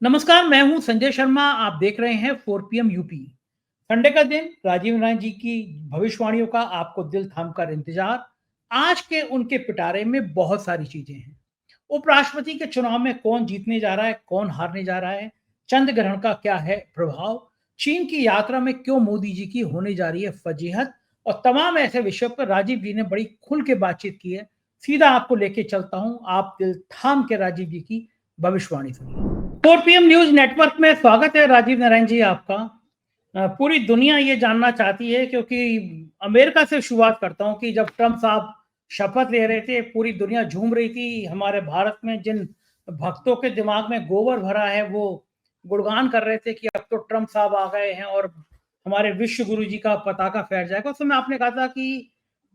नमस्कार, मैं हूं संजय शर्मा। आप देख रहे हैं 4 पीएम यूपी। संडे का दिन, राजीव गांधी जी की भविष्यवाणियों का आपको दिल थामकर इंतजार। आज के उनके पिटारे में बहुत सारी चीजें हैं। उपराष्ट्रपति के चुनाव में कौन जीतने जा रहा है, कौन हारने जा रहा है, चंद्र ग्रहण का क्या है प्रभाव, चीन की यात्रा में क्यों मोदी जी की होने जा रही है फजीहत, और तमाम ऐसे विषयों पर राजीव जी ने बड़ी खुल के बातचीत की है। सीधा आपको लेके चलता हूं, आप दिल थाम के राजीव जी की भविष्यवाणी सुनिए। 4 पीएम न्यूज नेटवर्क में स्वागत है राजीव नारायण जी आपका। पूरी दुनिया ये जानना चाहती है, क्योंकि अमेरिका से शुरुआत करता हूं कि जब ट्रंप साहब शपथ ले रहे थे, पूरी दुनिया झूम रही थी। हमारे भारत में जिन भक्तों के दिमाग में गोबर भरा है, वो गुणगान कर रहे थे कि अब तो ट्रंप साहब आ गए हैं और हमारे विश्व गुरु जी का पताका फहर जाएगा। उस समय आपने कहा था कि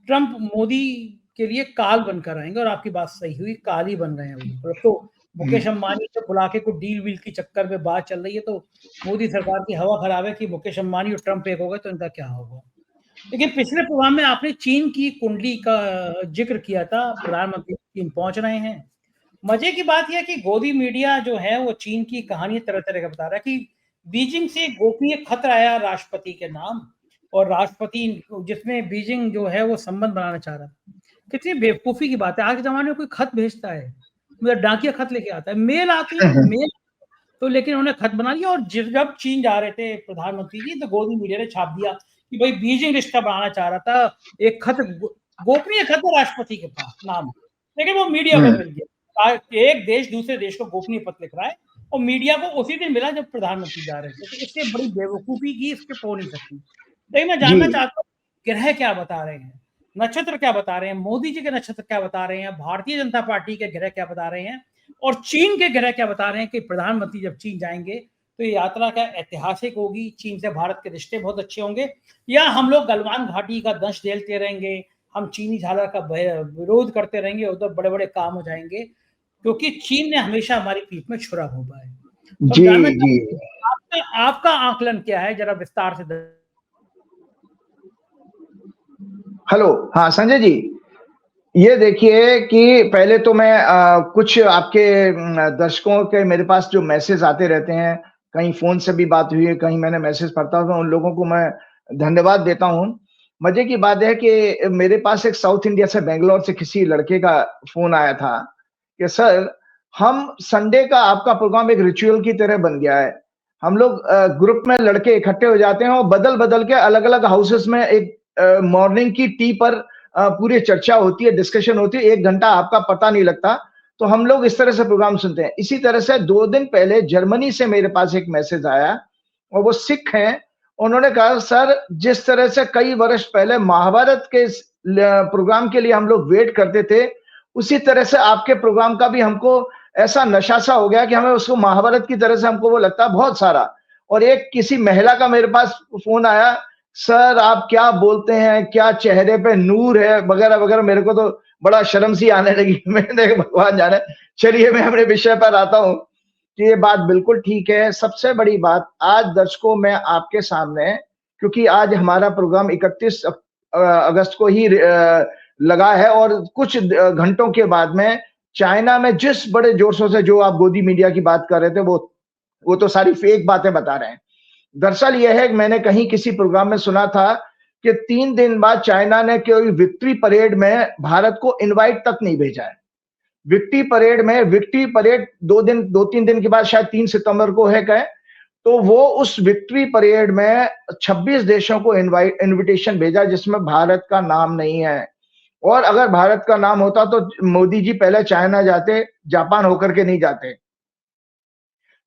ट्रंप मोदी के लिए काल बनकर आएंगे, और आपकी बात सही हुई, काल ही बन गए हैं वो। तो मुकेश अंबानी को बुला के कुछ डील वील के चक्कर में बात चल रही है, तो मोदी सरकार की हवा खराब है कि मुकेश अंबानी और ट्रंप एक हो गए तो इनका क्या होगा। लेकिन पिछले प्रोग्राम में आपने चीन की कुंडली का जिक्र किया था। प्रधानमंत्री चीन पहुंच रहे हैं। मजे की बात यह है कि गोदी मीडिया जो है वो चीन की कहानी तरह तरह का बता रहा है कि बीजिंग से गोपनीय खत आया राष्ट्रपति के नाम, और राष्ट्रपति जिसमें बीजिंग जो है वो संबंध बनाना चाह रहा था। कितनी बेवकूफी की बात है, आज के जमाने में कोई खत भेजता है, मतलब डाकिया खत लेके आता है, मेल आती है मेल। तो लेकिन उन्हें खत बना दिया, और जब चीन जा रहे थे प्रधानमंत्री जी, तो गोदी मीडिया ने छाप दिया कि भाई बीजिंग रिश्ता बढ़ाना चाह रहा था। एक खत गोपनीय खत है राष्ट्रपति के पास नाम, लेकिन वो मीडिया को मिल गया। एक देश दूसरे देश को गोपनीय पत्र लिख रहा है, और मीडिया को उसी दिन मिला जब प्रधानमंत्री जा रहे थे। तो इससे बड़ी बेवकूफी की इसके हो नहीं सकती। लेकिन मैं जानना चाहता हूँ, ग्रह क्या बता रहे हैं, नक्षत्र क्या बता रहे हैं, मोदी जी के नक्षत्र क्या बता रहे हैं, भारतीय जनता पार्टी के ग्रह क्या बता रहे हैं, और चीन के ग्रह क्या बता रहे हैं कि प्रधानमंत्री जब चीन जाएंगे तो ये यात्रा क्या ऐतिहासिक होगी, चीन से भारत के रिश्ते बहुत अच्छे होंगे, या हम लोग गलवान घाटी का दंश झेलते रहेंगे, हम चीनी झाला का विरोध करते रहेंगे, उधर बड़े बड़े काम हो जाएंगे, क्योंकि चीन ने हमेशा हमारी पीठ में छुरा घोंपा है। तो हम जानना चाहते हैं आपका आकलन क्या है, जरा विस्तार से। हेलो, हाँ संजय जी, ये देखिए कि पहले तो मैं कुछ आपके दर्शकों के मेरे पास जो मैसेज आते रहते हैं, कहीं फोन से भी बात हुई है, कहीं मैंने मैसेज पढ़ता हूँ, तो उन लोगों को मैं धन्यवाद देता हूँ। मजे की बात है कि मेरे पास एक साउथ इंडिया से, बेंगलोर से किसी लड़के का फोन आया था कि सर, हम संडे का आपका प्रोग्राम एक रिचुअल की तरह बन गया है। हम लोग ग्रुप में लड़के इकट्ठे हो जाते हैं और बदल बदल के अलग अलग हाउसेस में एक मॉर्निंग की टी पर पूरी चर्चा होती है, डिस्कशन होती है, 1 घंटा आपका पता नहीं लगता। तो हम लोग इस तरह से प्रोग्राम सुनते हैं। इसी तरह से 2 दिन पहले जर्मनी से मेरे पास एक मैसेज आया, और वो सिख हैं। उन्होंने कहा सर, जिस तरह से कई वर्ष पहले महाभारत के प्रोग्राम के लिए हम लोग वेट करते थे, उसी तरह से आपके प्रोग्राम का भी हमको ऐसा नशा सा हो गया कि हमें उसको महाभारत की तरह से हमको वो लगता है बहुत सारा। और एक किसी महिला का मेरे पास फोन आया, सर आप क्या बोलते हैं, क्या चेहरे पे नूर है, वगैरह वगैरह। मेरे को तो बड़ा शर्म सी आने लगी। मैंने भगवान जाने। चलिए मैं अपने विषय पर आता हूँ कि ये बात बिल्कुल ठीक है। सबसे बड़ी बात आज दर्शकों में आपके सामने, क्योंकि आज हमारा प्रोग्राम 31 अगस्त को ही लगा है, और कुछ घंटों के बाद में चाइना में जिस बड़े जोर शोर से जो आप गोदी मीडिया की बात कर रहे थे, वो तो सारी फेक बातें बता रहे हैं। दरअसल यह है कि मैंने कहीं किसी प्रोग्राम में सुना था कि 3 दिन बाद चाइना ने कोई विक्ट्री परेड में भारत को इनवाइट तक नहीं भेजा है। विक्ट्री परेड 2-3 दिन के बाद, शायद 3 सितंबर को है कहे, तो वो उस विक्ट्री परेड में 26 देशों को इनविटेशन भेजा, जिसमें भारत का नाम नहीं है। और अगर भारत का नाम होता तो मोदी जी पहले चाइना जाते, जापान होकर के नहीं जाते।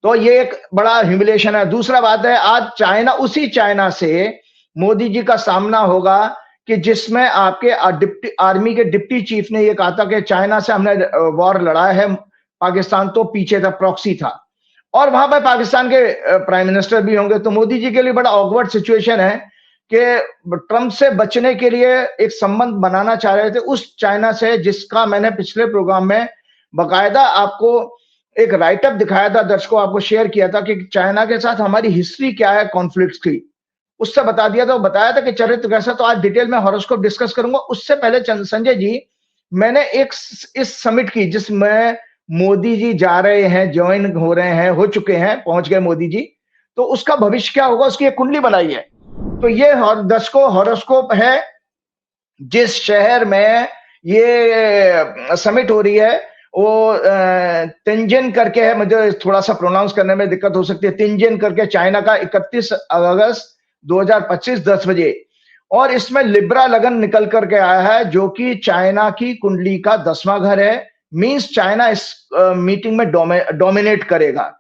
तो ये एक बड़ा ह्यूमिलिएशन है। दूसरा बात है, आज चाइना, उसी चाइना से मोदी जी का सामना होगा कि जिसमें आपके आर्मी के डिप्टी चीफ ने ये कहा था कि चाइना से हमने वॉर लड़ा है, पाकिस्तान तो पीछे था, प्रॉक्सी था, और वहां पर पाकिस्तान के प्राइम मिनिस्टर भी होंगे। तो मोदी जी के लिए बड़ा ऑकवर्ड सिचुएशन है कि ट्रंप से बचने के लिए एक संबंध बनाना चाह रहे थे उस चाइना से, जिसका मैंने पिछले प्रोग्राम में बकायदा आपको एक राइटअप दिखाया था, दर्शकों आपको शेयर किया था कि चाइना के साथ हमारी हिस्ट्री क्या है कॉन्फ्लिक्ट्स की, उससे बता दिया था। बताया था कि चरित्र कैसा। तो आज डिटेल में हॉरोस्कोप डिस्कस करूंगा। उससे पहले संजय जी, मैंने एक इस समिट की, जिसमें मोदी जी जा रहे हैं, ज्वाइन हो रहे हैं, हो चुके हैं, पहुंच गए मोदी जी, तो उसका भविष्य क्या होगा, उसकी एक कुंडली बनाई है। तो ये दशकों हॉरोस्कोप है। जिस शहर में ये समिट हो रही है वो तिनजिन करके है, मुझे थोड़ा सा प्रोनाउंस करने में दिक्कत हो सकती है, तिनजिन करके, चाइना का, 31 अगस्त 2025 10 बजे। और इसमें लिब्रा लगन निकल करके आया है, जो कि चाइना की कुंडली का 10वां घर है। मींस चाइना इस मीटिंग में डोमिनेट करेगा।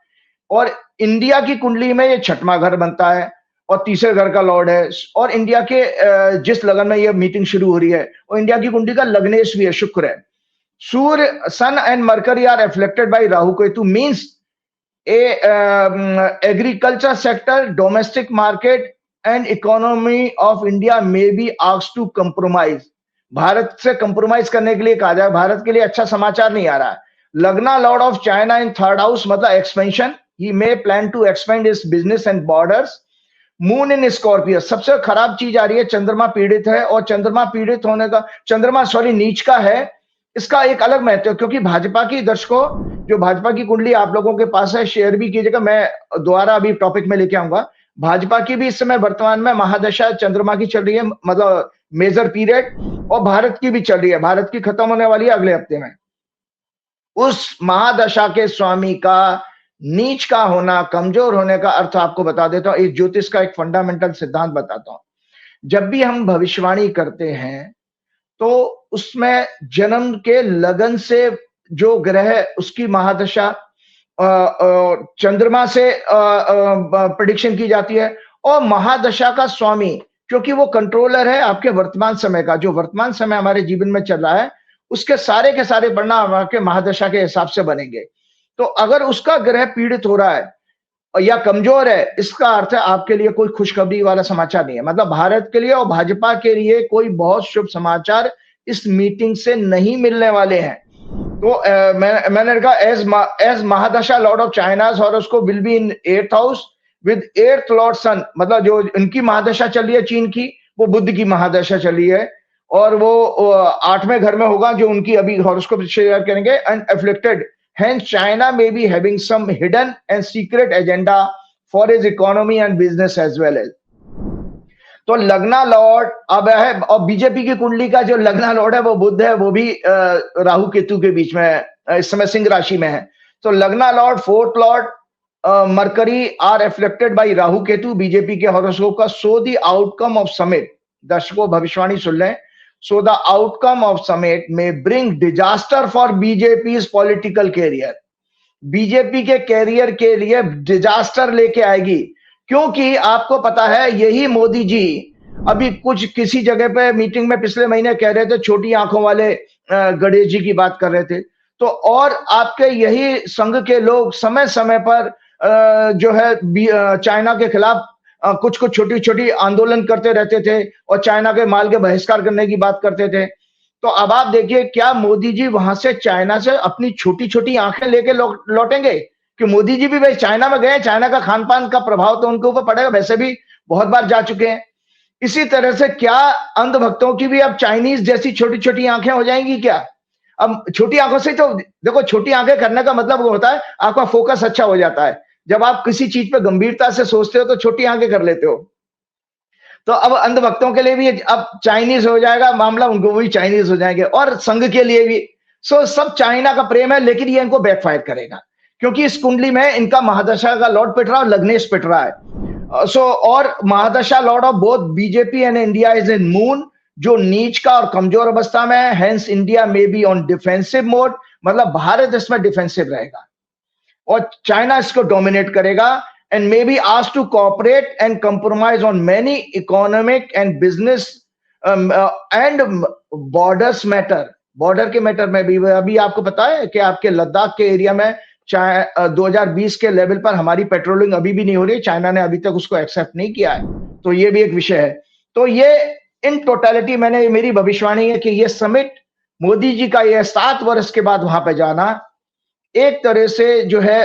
और इंडिया की कुंडली में ये 6वां घर बनता है और तीसरे घर का लॉर्ड है। और इंडिया के जिस लगन में ये मीटिंग शुरू हो रही है और इंडिया की कुंडली का लग्नेश भी है, शुक्र है। सूर्य, sun and Mercury are reflected by Rahu Ketu, means agriculture sector, domestic market and economy of India may be asked to compromise. Bharat से कंप्रोमाइज करने के लिए कहा जाए, भारत के लिए अच्छा समाचार नहीं आ रहा है। Lagna lord of China in 3rd house, मतलब expansion, he may plan to expand his business and borders. Moon in Scorpio, सबसे खराब चीज आ रही है, चंद्रमा पीड़ित है। और चंद्रमा पीड़ित होने का, चंद्रमा सॉरी नीच का है, इसका एक अलग महत्व है, क्योंकि भाजपा की दर्शकों, जो भाजपा की कुंडली आप लोगों के पास है, शेयर भी कीजिएगा, मैं दोबारा अभी टॉपिक में लेके आऊंगा। भाजपा की भी इस समय वर्तमान में महादशा चंद्रमा की चल रही है, मतलब मेजर पीरियड, और भारत की भी चल रही है, भारत की खत्म होने वाली है अगले हफ्ते में। उस महादशा के स्वामी का नीच का होना, कमजोर होने का अर्थ आपको बता देता हूं, इस ज्योतिष का एक फंडामेंटल सिद्धांत बताता हूं। जब भी हम भविष्यवाणी करते हैं तो उसमें जन्म के लगन से जो ग्रह, उसकी महादशा चंद्रमा से प्रेडिक्शन की जाती है। और महादशा का स्वामी, क्योंकि वो कंट्रोलर है आपके वर्तमान समय का, जो वर्तमान समय हमारे जीवन में चल रहा है, उसके के सारे परिणाम आपके महादशा के हिसाब से बनेंगे। तो अगर उसका ग्रह पीड़ित हो रहा है या कमजोर है, इसका अर्थ है आपके लिए कोई खुशखबरी वाला समाचार नहीं है। मतलब भारत के लिए और भाजपा के लिए कोई बहुत शुभ समाचार इस मीटिंग से नहीं मिलने वाले हैं। तो मैंने कहा as mahadasha lord of China horoscope will be in 8th house with 8th lord sun, मतलब जो इनकी महादशा चल रही है चीन की, वो बुध की महादशा चल रही है, और वो 8वें घर में होगा, जो उनकी अभी हॉरोस्कोप शेयर करेंगे। And afflicted, hence China may be having some hidden and secret agenda for his economy and business as well as। तो लग्ना लॉर्ड अब है, और बीजेपी की कुंडली का जो लग्ना लॉर्ड है वो बुध है, वो भी राहु केतु के बीच में इस समय सिंह राशि में है। तो lagna lord, 4th lord Mercury are reflected by Rahu Ketu, BJP के हॉरोस्कोप का। So the outcome of summit, दर्शकों भविष्यवाणी सुन लें, so the outcome of summit may bring disaster for BJP's political career। BJP के कैरियर के लिए डिजास्टर लेके आएगी, क्योंकि आपको पता है यही मोदी जी अभी कुछ किसी जगह पे मीटिंग में पिछले महीने कह रहे थे, छोटी आंखों वाले गणेश जी की बात कर रहे थे। तो और आपके यही संघ के लोग समय समय पर जो है चाइना के खिलाफ कुछ कुछ छोटी छोटी आंदोलन करते रहते थे और चाइना के माल के बहिष्कार करने की बात करते थे। तो अब आप देखिए, क्या मोदी जी वहां से चाइना से अपनी छोटी छोटी आंखें लेके लौटेंगे? कि मोदी जी भी भाई चाइना में गए, चाइना का खान पान का प्रभाव तो उनके ऊपर पड़ेगा, वैसे भी बहुत बार जा चुके हैं। इसी तरह से क्या अंधभक्तों की भी अब चाइनीज जैसी छोटी छोटी आंखें हो जाएंगी क्या? अब छोटी आंखों से तो देखो, छोटी आंखें करने का मतलब वो होता है आपका फोकस अच्छा हो जाता है। जब आप किसी चीज पे गंभीरता से सोचते हो तो छोटी आंखें कर लेते हो। तो अब अंधभक्तों के लिए भी अब चाइनीज हो जाएगा मामला, उनको भी चाइनीज हो जाएंगे, और संघ के लिए भी। सो सब चाइना का प्रेम है, लेकिन ये इनको बैकफायर करेगा, क्योंकि इस कुंडली में इनका महादशा का लॉर्ड पिट रहा है, लग्नेश पिट रहा है। सो और mahadasha lord of both BJP and India is in moon, जो नीच का और कमजोर अवस्था में है। Hence India may be on defensive mode, मतलब भारत इसमें डिफेंसिव रहेगा और चाइना इसको डोमिनेट करेगा। and may be asked to cooperate and compromise on many economic and business and borders matter। Border के मैटर में भी अभी आपको पता है कि आपके लद्दाख के एरिया में 2020 के लेवल पर हमारी पेट्रोलिंग अभी भी नहीं हो रही, चाइना ने अभी तक उसको एक्सेप्ट नहीं किया है। तो ये भी एक विषय है। तो ये इन टोटलिटी मैंने, मेरी भविष्यवाणी है कि ये समिट मोदी जी का ये 7 वर्ष के बाद वहां पे जाना एक तरह से जो है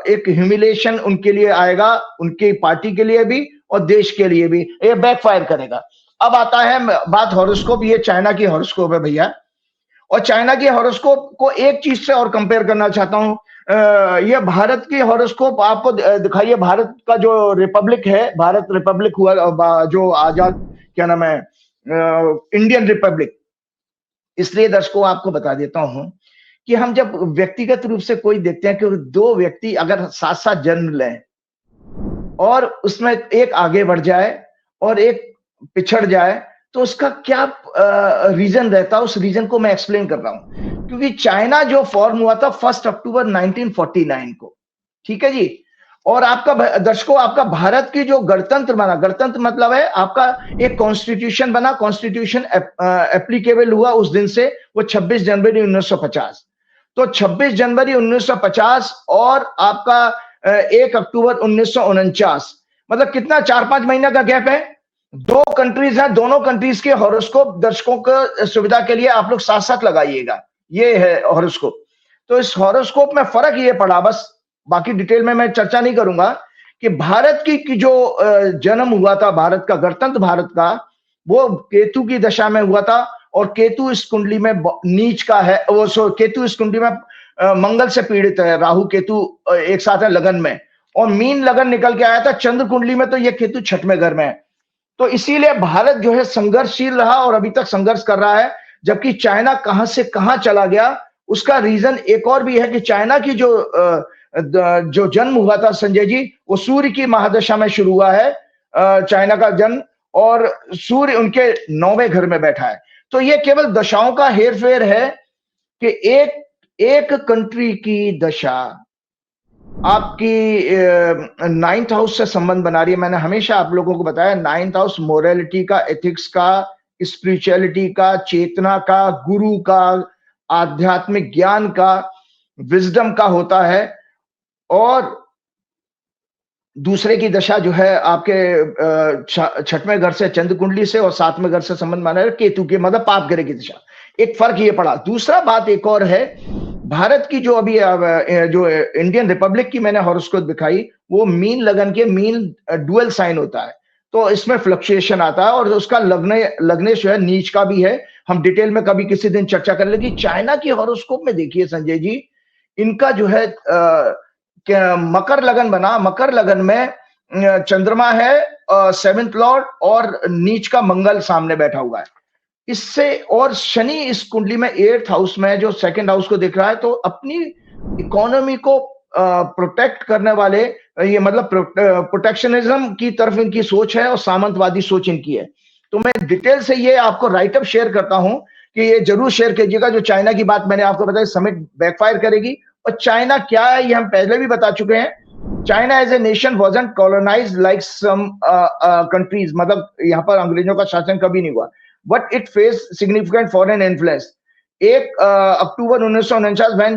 एक ह्यूमिलेशन उनके लिए आएगा, उनकी पार्टी के लिए भी और देश के लिए भी, ये बैकफायर करेगा। अब आता है बात हॉरोस्कोप, ये चाइना की हॉरोस्कोप है भैया, और चाइना की हॉरोस्कोप को एक चीज से और कंपेयर करना चाहता हूं। ये भारत की हॉरोस्कोप आपको दिखाइए। भारत का जो रिपब्लिक है, भारत रिपब्लिक हुआ जो आजाद, क्या नाम है, इंडियन रिपब्लिक। इसलिए दर्शकों आपको बता देता हूं कि हम जब व्यक्तिगत रूप से कोई देखते हैं कि दो व्यक्ति अगर साथ साथ जन्म लें और उसमें एक आगे बढ़ जाए और एक पिछड़ जाए, तो उसका क्या रीजन रहता है, उस रीजन को मैं एक्सप्लेन कर रहा हूं। क्योंकि चाइना जो फॉर्म हुआ था 1 अक्टूबर 1949 को, ठीक है जी। और आपका दर्शकों, आपका भारत की जो गणतंत्र बना, गणतंत्र मतलब है आपका एक कॉन्स्टिट्यूशन बना, कॉन्स्टिट्यूशन एप्लीकेबल हुआ उस दिन से, वो 26 जनवरी 1950। तो 26 जनवरी 1950 और आपका 1 अक्टूबर 1949, मतलब कितना 4-5 महीना का गैप है। दो कंट्रीज हैं, दोनों कंट्रीज के हॉरोस्कोप दर्शकों को सुविधा के लिए आप लोग साथ साथ लगाइएगा। ये है हॉरोस्कोप। तो इस हॉरोस्कोप में फर्क ये पड़ा, बस बाकी डिटेल में मैं चर्चा नहीं करूंगा, कि भारत की जो जन्म हुआ था, भारत का गणतंत्र, भारत का, वो केतु की दशा में हुआ था। और केतु इस कुंडली में नीच का है, वो केतु इस कुंडली में मंगल से पीड़ित है। राहु केतु एक साथ है लगन में, और मीन लगन निकल के आया था चंद्र कुंडली में, तो ये केतु 6वें घर में है। तो इसीलिए भारत जो है संघर्षशील रहा और अभी तक संघर्ष कर रहा है। जबकि चाइना कहां से कहां चला गया, उसका रीजन एक और भी है कि चाइना की जो जन्म हुआ था संजय जी, वो सूर्य की महादशा में शुरू हुआ है चाइना का जन्म, और सूर्य उनके 9वें घर में बैठा है। तो ये केवल दशाओं का हेरफेर है कि एक कंट्री की दशा आपकी 9th हाउस से संबंध बना रही है। मैंने हमेशा आप लोगों को बताया 9th हाउस मोरालिटी का, एथिक्स का, स्पिरिचुअलिटी का, चेतना का, गुरु का, आध्यात्मिक ज्ञान का, विजडम का होता है। और दूसरे की दशा जो है आपके 6वें घर से चंद्र कुंडली से और 7वें घर से संबंध माना है केतु के, मतलब पाप ग्रह की दशा। एक फर्क ये पड़ा। दूसरा बात एक और है, भारत की जो अभी जो इंडियन रिपब्लिक की मैंने हॉरोस्कोप दिखाई, वो मीन लगन के, मीन डुअल साइन होता है, तो इसमें फ्लक्चुएशन आता है। और उसका लग्नेश जो है नीच का भी है। हम डिटेल में कभी किसी दिन चर्चा कर लेंगे। चाइना की हॉरोस्कोप में देखिए संजय जी, इनका जो है मकर लगन बना। मकर लगन में चंद्रमा है 7th लॉर्ड, और नीच का मंगल सामने बैठा हुआ है इससे। और शनि इस कुंडली में 8th हाउस में, जो 2nd हाउस को देख रहा है। तो अपनी इकोनॉमी को प्रोटेक्ट करने वाले, ये मतलब प्रोटेक्शनिज्म की तरफ इनकी सोच है और सामंतवादी सोच इनकी है। तो मैं डिटेल से ये आपको राइटअप शेयर करता हूं कि ये जरूर शेयर कीजिएगा। जो चाइना की बात मैंने आपको बताई, समिट बैकफायर करेगी। और चाइना क्या है ये हम पहले भी बता चुके हैं। China as a nation wasn't colonised like some countries, मतलब यहाँ पर अंग्रेजों का शासन कभी नहीं हुआ, but it face significant foreign influence. 1 October 1949 when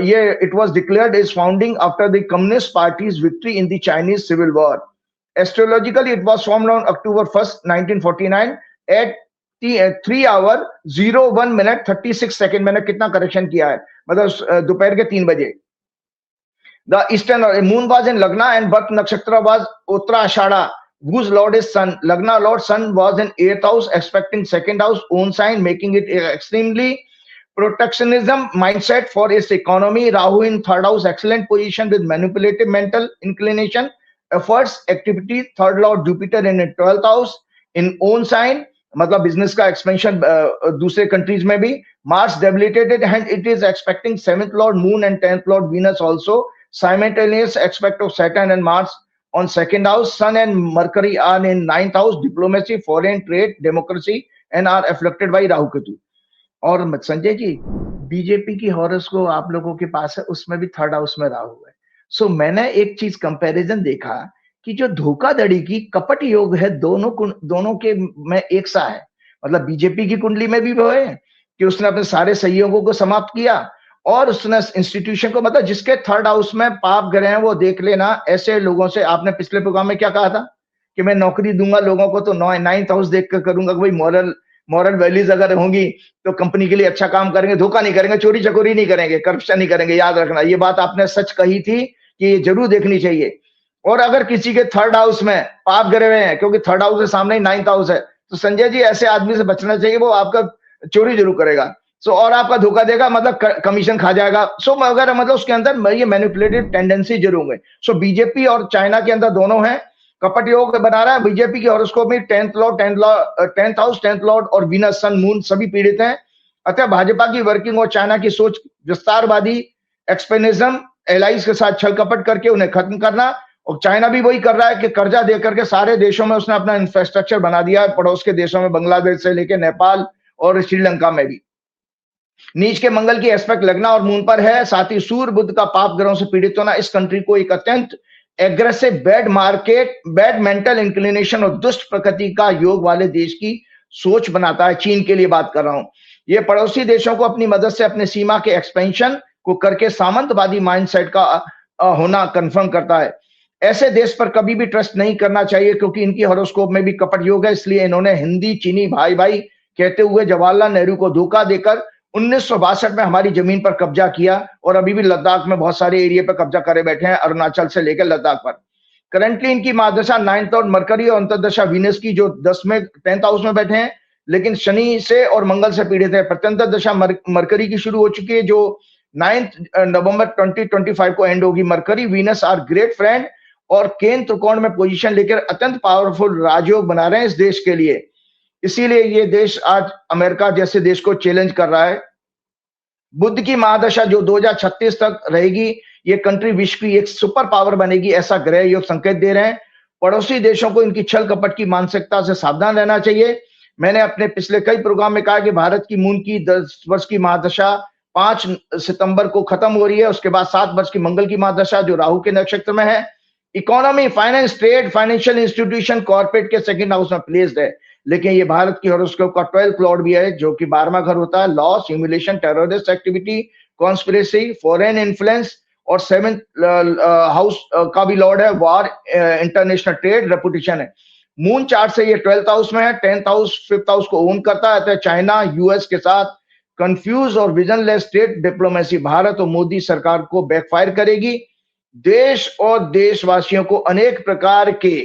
ये it was declared as founding after the Communist Party's victory in the Chinese Civil War. Astrologically, it was formed on October 1st, 1949 at 3 hour 01 minute 36 second। मैंने कितना correction किया है, मतलब दोपहर के 3 बजे। The eastern moon was in Lagna and birth nakshatra was Uttarashada, whose lord is sun. Lagna lord sun was in 8th house, expecting 2nd house own sign, making it extremely protectionism mindset for its economy. Rahu in 3rd house, excellent position with manipulative mental inclination, efforts, activity. 3rd lord Jupiter in 12th house in own sign, मतलब business का expansion दूसरे countries में भी। Mars debilitated and it is expecting 7th Lord moon and 10th Lord Venus also. Simultaneous aspect of Saturn and Mars on 2nd house. Sun and Mercury are in 9th house, diplomacy, foreign trade, democracy, and are afflicted by Rahu Ketu. और Sanjay ji, BJP की horoscope आप लोगों के पास है, उसमें भी 3rd house में राहु है। सो मैंने एक चीज कंपैरिजन देखा कि जो धोखाधड़ी की कपट योग है, दोनों के में एक सा है। मतलब बीजेपी की कुंडली में भी वो है कि उसने अपने सारे सहयोगों को समाप्त किया, और उसने इंस्टीट्यूशन को, मतलब जिसके 3rd हाउस में पाप ग्रह हैं, वो देख लेना। ऐसे लोगों से आपने पिछले प्रोग्राम में क्या कहा था कि मैं नौकरी दूंगा लोगों को, तो 9th हाउस देख कर करूंगा। भाई मॉरल वैल्यूज अगर होंगी तो कंपनी के लिए अच्छा काम करेंगे, धोखा नहीं करेंगे, चोरी चकोरी नहीं करेंगे, करप्शन नहीं करेंगे। याद रखना, ये बात आपने सच कही थी कि ये जरूर देखनी चाहिए। और अगर किसी के 3rd हाउस में पाप ग्रह हैं, क्योंकि 3rd हाउस के सामने ही 9th हाउस है, तो संजय जी ऐसे आदमी से बचना चाहिए, वो आपका चोरी जरूर करेगा। सो और आपका धोखा देगा, मतलब कमीशन खा जाएगा। सो अगर मतलब उसके अंदर ये मैनिपुलेटिव टेंडेंसी जरूर है। सो बीजेपी और चाइना के अंदर दोनों हैं, कपट योग बना रहा है। बीजेपी के हॉरोस्कोप में 10th Lord 10th house 10th Lord और वीनस सन मून सभी पीड़ित हैं। अतः भाजपा की वर्किंग और चाइना की सोच विस्तारवादी एक्सपेनिज्म एलाइज के साथ छल कपट करके उन्हें खत्म करना, और चाइना भी वही कर रहा है कि कर्जा दे करके सारे देशों में उसने अपना इंफ्रास्ट्रक्चर बना दिया है, पड़ोस के देशों में बांग्लादेश से लेकर नेपाल और श्रीलंका में भी। नीच के मंगल की एस्पेक्ट लगना और मून पर है, साथ ही सूर्य बुध का पाप ग्रहों से पीड़ित होना इस कंट्री को एक अत्यंत aggressive bad market, bad mental inclination और दुष्ट प्रकृति का योग वाले देश की सोच बनाता है। चीन के लिए बात कर रहा हूं। ये पड़ोसी देशों को अपनी मदद से अपने सीमा के एक्सपेंशन को करके सामंतवादी माइंडसेट का होना कंफर्म करता है। ऐसे देश पर कभी भी ट्रस्ट नहीं करना चाहिए, क्योंकि इनकी हॉरोस्कोप में भी कपट योग है। इसलिए इन्होंने हिंदी चीनी भाई भाई कहते हुए जवाहरलाल नेहरू को धोखा देकर 1962 में हमारी जमीन पर कब्जा किया, और अभी भी लद्दाख में बहुत सारे एरिया पर कब्जा करे बैठे हैं, अरुणाचल से लेकर लद्दाख पर। करंटली इनकी महादशा 9th और मरकरी और अंतरदशा वीनस की जो 10th हाउस में बैठे हैं, लेकिन शनि से और मंगल से पीड़ित है। प्रत्यंतर दशा मरकरी की शुरू हो चुकी है, जो 9 नवंबर 2025 को एंड होगी। Mercury Venus are great friend और केंद्र त्रिकोण में पोजीशन लेकर अत्यंत पावरफुल राजयोग बना रहे हैं इस देश के लिए। इसीलिए ये देश आज अमेरिका जैसे देश को चैलेंज कर रहा है। बुद्ध की महादशा जो 2036 तक रहेगी, ये कंट्री विश्व की एक सुपर पावर बनेगी, ऐसा ग्रह योग संकेत दे रहे हैं। पड़ोसी देशों को इनकी छल कपट की मानसिकता से सावधान रहना चाहिए। मैंने अपने पिछले कई प्रोग्राम में कहा कि भारत की मून की 10 वर्ष की महादशा 5 सितंबर को खत्म हो रही है। उसके बाद 7 वर्ष की मंगल की महादशा जो राहु के नक्षत्र में है। Economy, finance, trade, financial institution, corporate के 2nd हाउस में प्लेस्ड है। लेकिन ये भारत की हॉरोस्कोप का 12th लॉर्ड भी है, जो कि 12वां घर होता है। Loss, humiliation, terrorist activity, conspiracy, foreign influence, और 7th हाउस का भी लॉर्ड है। वॉर, इंटरनेशनल ट्रेड, रेपुटेशन है। मून चार्ट से ये 12th हाउस में है। 10th हाउस 5th हाउस को ओन करता है। चाइना यूएस के साथ कंफ्यूज और विजनलेस स्टेट डिप्लोमेसी भारत और मोदी सरकार को बैकफायर करेगी। देश और देशवासियों को अनेक प्रकार के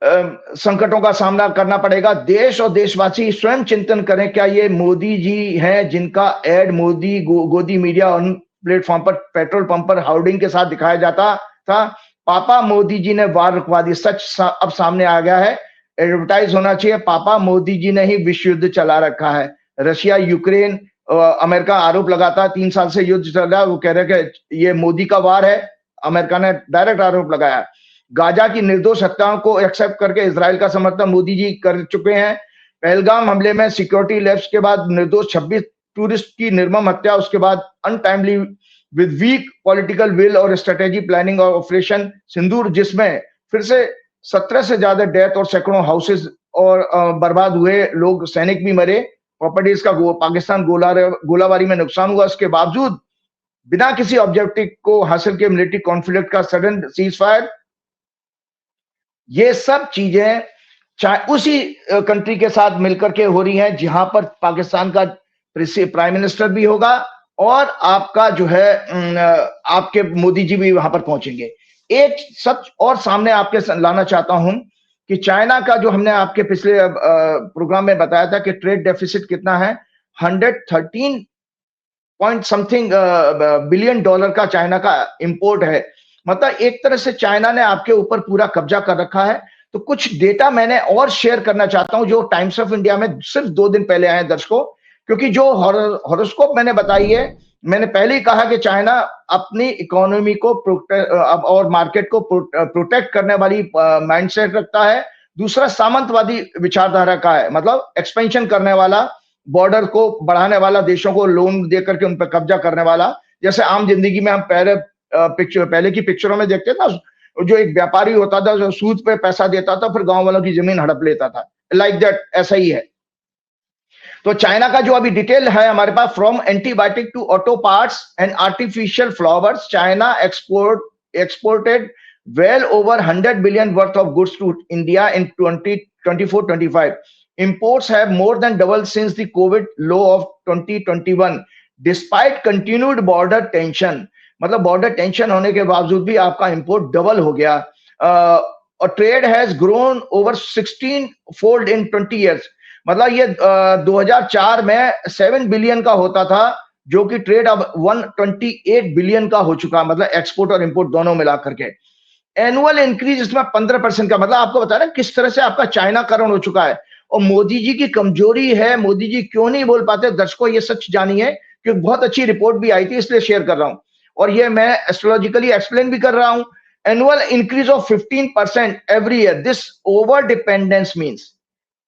संकटों का सामना करना पड़ेगा। देश और देशवासी स्वयं चिंतन करें, क्या ये मोदी जी हैं जिनका एड मोदी गोदी मीडिया और प्लेटफॉर्म पर पेट्रोल पंप पर हाउडिंग के साथ दिखाया जाता था? पापा मोदी जी ने वार रुकवा दी। सच अब सामने आ गया है। एडवर्टाइज होना चाहिए, पापा मोदी जी ने ही विश्व युद्ध चला रखा है। रशिया, यूक्रेन, अमेरिका आरोप लगाता है 3 साल से युद्ध चल रहा है। वो कह रहे हैं कि ये मोदी का वार है। अमेरिका ने डायरेक्ट आरोप लगाया। गाजा की निर्दोष हत्याओं को एक्सेप्ट करके इजराइल का समर्थन मोदी जी कर चुके हैं। पहलगाम हमले में सिक्योरिटी लैप्स के बाद निर्दोष 26 टूरिस्ट की निर्मम हत्या, उसके बाद untimely with weak political will और स्ट्रेटेजी प्लानिंग और ऑपरेशन सिंदूर, जिसमें फिर से 17 से ज्यादा डेथ और सैकड़ों हाउसेस और बर्बाद हुए, लोग सैनिक भी मरे, प्रॉपर्टीज का पाकिस्तान गोलाबारी में नुकसान हुआ। उसके बावजूद बिना किसी ऑब्जेक्टिव को हासिल के मिलिट्री कॉन्फ्लिक्ट का सडन सीज फायर, ये सब चीजें उसी कंट्री के साथ मिलकर के हो रही हैं, जहां पर पाकिस्तान का प्राइम मिनिस्टर भी होगा और आपका जो है आपके मोदी जी भी वहां पर पहुंचेंगे। एक सच और सामने आपके लाना चाहता हूं कि चाइना का जो हमने आपके पिछले प्रोग्राम में बताया था कि ट्रेड डेफिसिट कितना है, 113 पॉइंट समथिंग बिलियन डॉलर का चाइना का इंपोर्ट है। मतलब एक तरह से चाइना ने आपके ऊपर पूरा कब्जा कर रखा है। तो कुछ डेटा मैंने और शेयर करना चाहता हूं जो टाइम्स ऑफ इंडिया में सिर्फ 2 दिन पहले आए दर्शकों, क्योंकि जो हॉरोस्कोप मैंने बताई है, मैंने पहले ही कहा कि चाइना अपनी इकोनॉमी को और मार्केट को प्रोटेक्ट करने वाली माइंडसेट रखता है। दूसरा सामंतवादी विचारधारा का है, मतलब एक्सपेंशन करने वाला, बॉर्डर को बढ़ाने वाला, देशों को लोन दे करके उन पर कब्जा करने वाला। जैसे आम जिंदगी में हम पहले की पिक्चरों में देखते था, जो एक व्यापारी होता था जो सूद पे पैसा देता था, फिर गांव वालों की जमीन हड़प लेता था, लाइक दैट, ऐसा ही है। तो चाइना का जो अभी डिटेल है हमारे पास, from antibiotic to auto parts and artificial flowers, China exported well over 100 billion worth of goods to India in 2024-25. Imports have more than doubled since the COVID low of 2021, despite continued border tension. मतलब border tension होने के बावजूद भी आपका import double हो गया। और trade has grown over 16 fold in 20 years. मतलब ये 2004 में 7 बिलियन का होता था, जो कि ट्रेड अब 128 बिलियन का हो चुका, मतलब एक्सपोर्ट और इंपोर्ट दोनों मिला करके। एनुअल इंक्रीज इसमें 15% का, मतलब आपको बता रहा है किस तरह से आपका चाइना करण हो चुका है। और मोदी जी की कमजोरी है, मोदी जी क्यों नहीं बोल पाते, दर्शकों ये सच जानिए, क्योंकि बहुत अच्छी रिपोर्ट भी आई थी, इसलिए शेयर कर रहा हूं, और ये मैं एस्ट्रोलॉजिकली एक्सप्लेन भी कर रहा हूं। Annual increase of 15% every year, this over dependence means,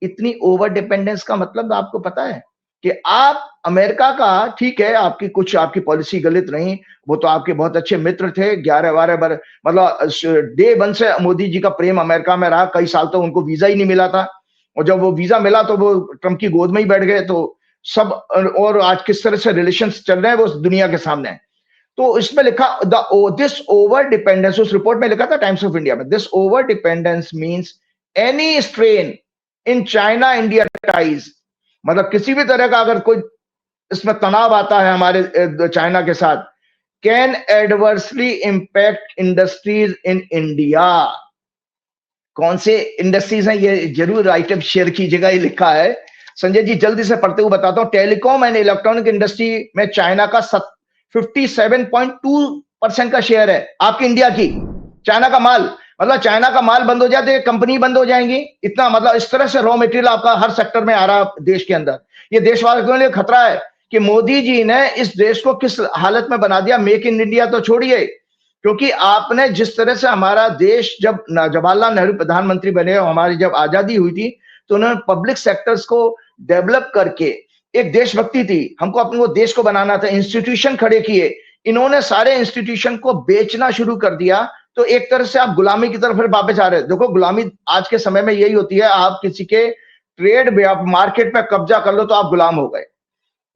इतनी ओवर डिपेंडेंस का मतलब आपको पता है कि आप अमेरिका का, ठीक है आपकी कुछ आपकी पॉलिसी गलत नहीं, वो तो आपके बहुत अच्छे मित्र थे, 11-12 बार, मतलब डे वन से मोदी जी का प्रेम अमेरिका में रहा, कई साल तो उनको वीजा ही नहीं मिला था, और जब वो वीजा मिला तो वो ट्रंप की गोद में ही बैठ गए, तो सब, और आज किस तरह से रिलेशंस चल रहे हैं वो दुनिया के सामने है। तो इसमें लिखा दिस ओवर डिपेंडेंस, उस रिपोर्ट में लिखा था टाइम्स ऑफ इंडिया में, this over dependence means any strain in China India ties, मतलब किसी भी तरह का अगर कोई इसमें तनाव आता है हमारे चाइना के साथ, can adversely impact industries in India. कौन से इंडस्ट्रीज हैं ये जरूर आइटम शेयर कीजिएगा, ये लिखा है संजय जी, जल्दी से पढ़ते हुए बताता हूं। टेलीकॉम एंड इलेक्ट्रॉनिक इंडस्ट्री में चाइना का 57.2% का शेयर है, आपकी इंडिया की। चाइना का माल, मतलब चाइना का माल बंद हो जाए तो ये कंपनी बंद हो जाएंगी, इतना मतलब इस तरह से रॉ मटेरियल आपका हर सेक्टर में आ रहा है देश के अंदर। ये देशवासियों के लिए खतरा है कि मोदी जी ने इस देश को किस हालत में बना दिया। मेक इन इंडिया तो छोड़िए, क्योंकि आपने जिस तरह से हमारा देश, जब जवाहरलाल नेहरू प्रधानमंत्री बने और हमारी जब आजादी हुई थी, तो उन्होंने पब्लिक सेक्टर्स को डेवलप करके, एक देशभक्ति थी, हमको अपने को देश को बनाना था, इंस्टीट्यूशन खड़े किए, इन्होंने सारे इंस्टीट्यूशन को बेचना शुरू कर दिया, तो एक तरह से आप गुलामी की तरफ फिर वापस आ रहे हैं। देखो गुलामी आज के समय में यही होती है, आप किसी के ट्रेड मार्केट में कब्जा कर लो तो आप गुलाम हो गए,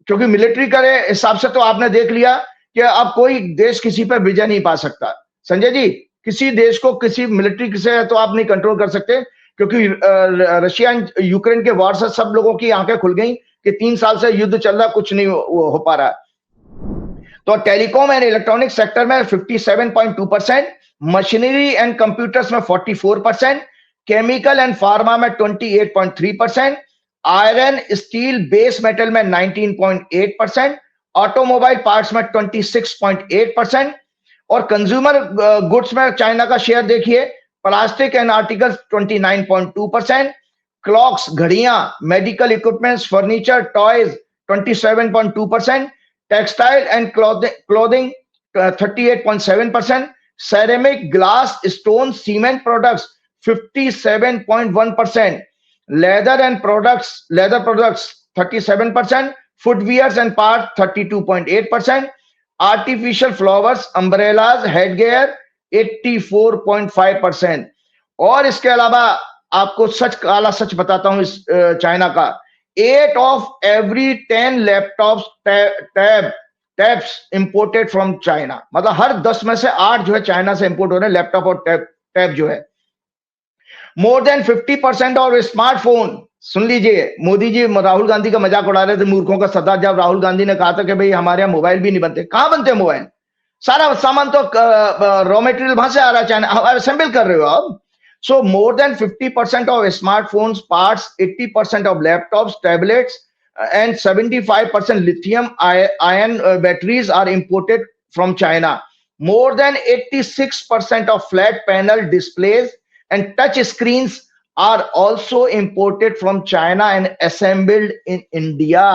क्योंकि मिलिट्री करे हिसाब से तो आपने देख लिया कि अब कोई देश किसी पर विजय नहीं पा सकता। संजय जी, किसी देश को किसी मिलिट्री से तो आप नहीं कंट्रोल कर सकते, क्योंकि रशिया यूक्रेन के वॉर से सब लोगों की आंखें खुल गई कि 3 साल से युद्ध चल रहा, कुछ नहीं हो पा रहा। तो टेलीकॉम एंड इलेक्ट्रॉनिक सेक्टर में 57.2%, मशीनरी एंड कंप्यूटर्स में 44%, केमिकल एंड फार्मा में 28.3%, आयरन स्टील बेस मेटल में 19.8%, ऑटोमोबाइल पार्ट्स में 26.8%, और कंज्यूमर गुड्स में चाइना का शेयर देखिए, प्लास्टिक एंड आर्टिकल्स 29.2%, क्लॉक्स घड़ियां, medical equipments, furniture, toys 27.2%, textile and clothing 38.7%, ceramic, glass, stone, cement products 57.1%, leather products 37%, footwears and parts 32.8%, artificial flowers, umbrellas, headgear 84.5%। और इसके अलावा आपको काला सच बताता हूं इस चाइना का, 8 of every 10 laptops tabs imported from China, मतलब हर 10 में से 8 जो है चाइना से इंपोर्ट हो रहे हैं, लैपटॉप और टैब जो है। मोर देन 50% और स्मार्टफोन, सुन लीजिए, मोदी जी राहुल गांधी का मजाक उड़ा रहे थे, मूर्खों का सरदार, जब राहुल गांधी ने कहा था कि भाई हमारे यहाँ मोबाइल भी नहीं बनते। कहां बनते मोबाइल, सारा सामान तो रॉ मटेरियल वहां से आ रहा है, चाइना असेंबल कर रहे हो आप। So more than 50% of smartphones parts, 80% of laptops, tablets, and 75% lithium-ion batteries are imported from China. More than 86% of flat panel displays and touch screens are also imported from China and assembled in India.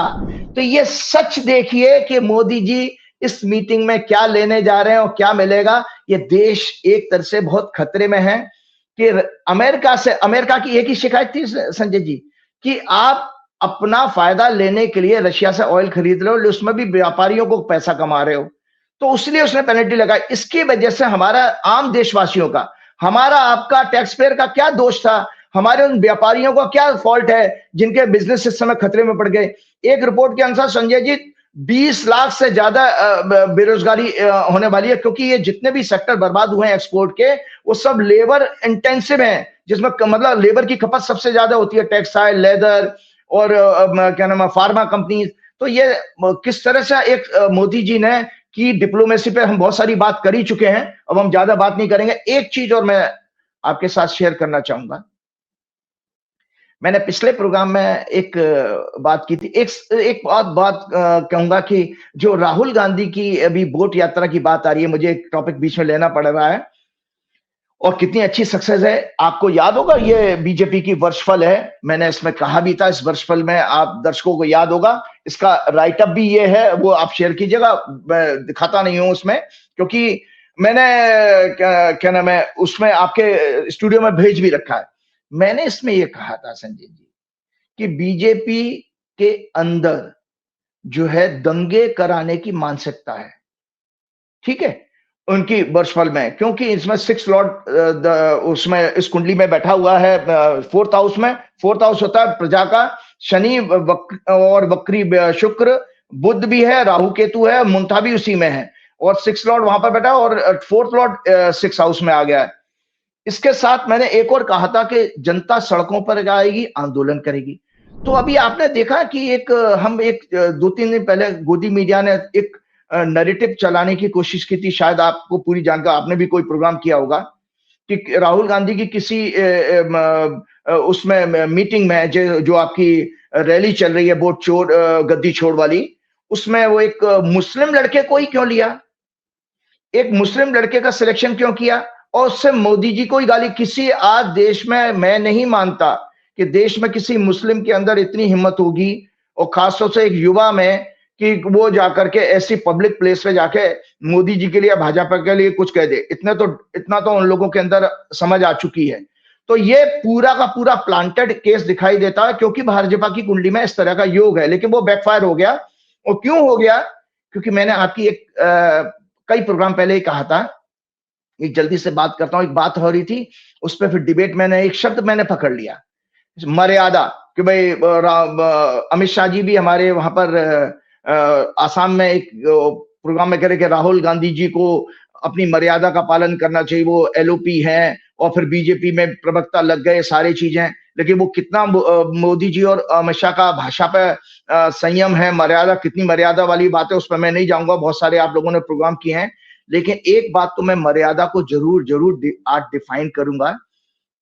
तो ये सच देखिए कि मोदी जी इस meeting में क्या लेने जा रहे हैं और क्या मिलेगा। ये देश एक तरह से बहुत खतरे में है कि अमेरिका की एक ही शिकायत थी संजय जी, कि आप अपना फायदा लेने के लिए रशिया से ऑयल खरीद रहे हो, उसमें भी व्यापारियों को पैसा कमा रहे हो, तो इसलिए उसने पेनल्टी लगाई। इसकी वजह से हमारा आम देशवासियों का, हमारा आपका टैक्स पेयर का क्या दोष था, हमारे उन व्यापारियों का क्या फॉल्ट है जिनके बिजनेस इस समय खतरे में पड़ गए। एक रिपोर्ट के अनुसार संजय जी 20 लाख से ज्यादा बेरोजगारी होने वाली है, क्योंकि ये जितने भी सेक्टर बर्बाद हुए हैं एक्सपोर्ट के, वो सब लेबर इंटेंसिव हैं, जिसमें मतलब लेबर की खपत सबसे ज्यादा होती है, टेक्सटाइल, लेदर और क्या नाम है, फार्मा कंपनीज। तो ये किस तरह से एक मोदी जी ने की डिप्लोमेसी पे हम बहुत सारी बात कर ही चुके हैं, अब हम ज्यादा बात नहीं करेंगे। एक चीज और मैं आपके साथ शेयर करना चाहूंगा, मैंने पिछले प्रोग्राम में एक बात की थी। एक बात कहूँगा कि जो राहुल गांधी की अभी बोट यात्रा की बात आ रही है, मुझे एक टॉपिक बीच में लेना पड़ रहा है, और कितनी अच्छी सक्सेस है। आपको याद होगा ये बीजेपी की वर्षफल है, मैंने इसमें कहा भी था, इस वर्षफल में आप दर्शकों को याद होगा, इसका राइटअप भी ये है, वो आप शेयर कीजिएगा। मैं दिखाता नहीं हूं उसमें, क्योंकि मैंने क्या नाम है, उसमें आपके स्टूडियो में भेज भी रखा है। मैंने इसमें ये कहा था संजय जी कि बीजेपी के अंदर जो है दंगे कराने की मानसिकता है, ठीक है, उनकी वर्षफल में, क्योंकि इसमें 6 लॉर्ड उसमें इस कुंडली में बैठा हुआ है 4th हाउस में। 4th हाउस होता है प्रजा का, शनि और वक्री शुक्र, बुध भी है, राहु केतु है, मुंथा भी उसी में है, और 6 लॉर्ड वहां पर बैठा है, और 4th लॉर्ड 6 हाउस में आ गया है। इसके साथ मैंने एक और कहा था कि जनता सड़कों पर जाएगी, आंदोलन करेगी। तो अभी आपने देखा कि हम 2-3 दिन पहले गोदी मीडिया ने एक नैरेटिव चलाने की कोशिश की थी, शायद आपको पूरी जानकारी, आपने भी कोई प्रोग्राम किया होगा, कि राहुल गांधी की किसी उसमें मीटिंग में जो आपकी रैली चल रही है वोट छोड़ गद्दी छोड़ वाली, उसमें वो एक मुस्लिम लड़के को ही क्यों लिया, एक मुस्लिम लड़के का सिलेक्शन क्यों किया, और उससे मोदी जी को ही गाली। किसी आज देश में, मैं नहीं मानता कि देश में किसी मुस्लिम के अंदर इतनी हिम्मत होगी, और खासतौर से एक युवा में, कि वो जाकर के ऐसी पब्लिक प्लेस पे जाके मोदी जी के लिए, भाजपा के लिए कुछ कह दे। इतना तो उन लोगों के अंदर समझ आ चुकी है। तो ये पूरा का पूरा प्लांटेड केस दिखाई देता है, क्योंकि भाजपा की कुंडली में इस तरह का योग है, लेकिन वो बैकफायर हो गया। और क्यों हो गया? क्योंकि मैंने आपकी कई प्रोग्राम पहले ही कहा था, एक जल्दी से बात करता हूं, एक बात हो रही थी, उस पर फिर डिबेट, मैंने एक शब्द मैंने पकड़ लिया, मर्यादा, कि भाई अमित शाह जी भी हमारे वहां पर आसाम में एक प्रोग्राम में कह रहे कि राहुल गांधी जी को अपनी मर्यादा का पालन करना चाहिए, वो एलओपी है, और फिर बीजेपी में प्रवक्ता लग गए, सारी चीजें। लेकिन वो कितना मोदी जी और अमित शाह का भाषा पे संयम है, मर्यादा, कितनी मर्यादा वाली बात है, उस पर मैं नहीं जाऊंगा, बहुत सारे आप लोगों ने प्रोग्राम किए हैं। लेकिन एक बात तो मैं मर्यादा को जरूर आज डिफाइन करूंगा,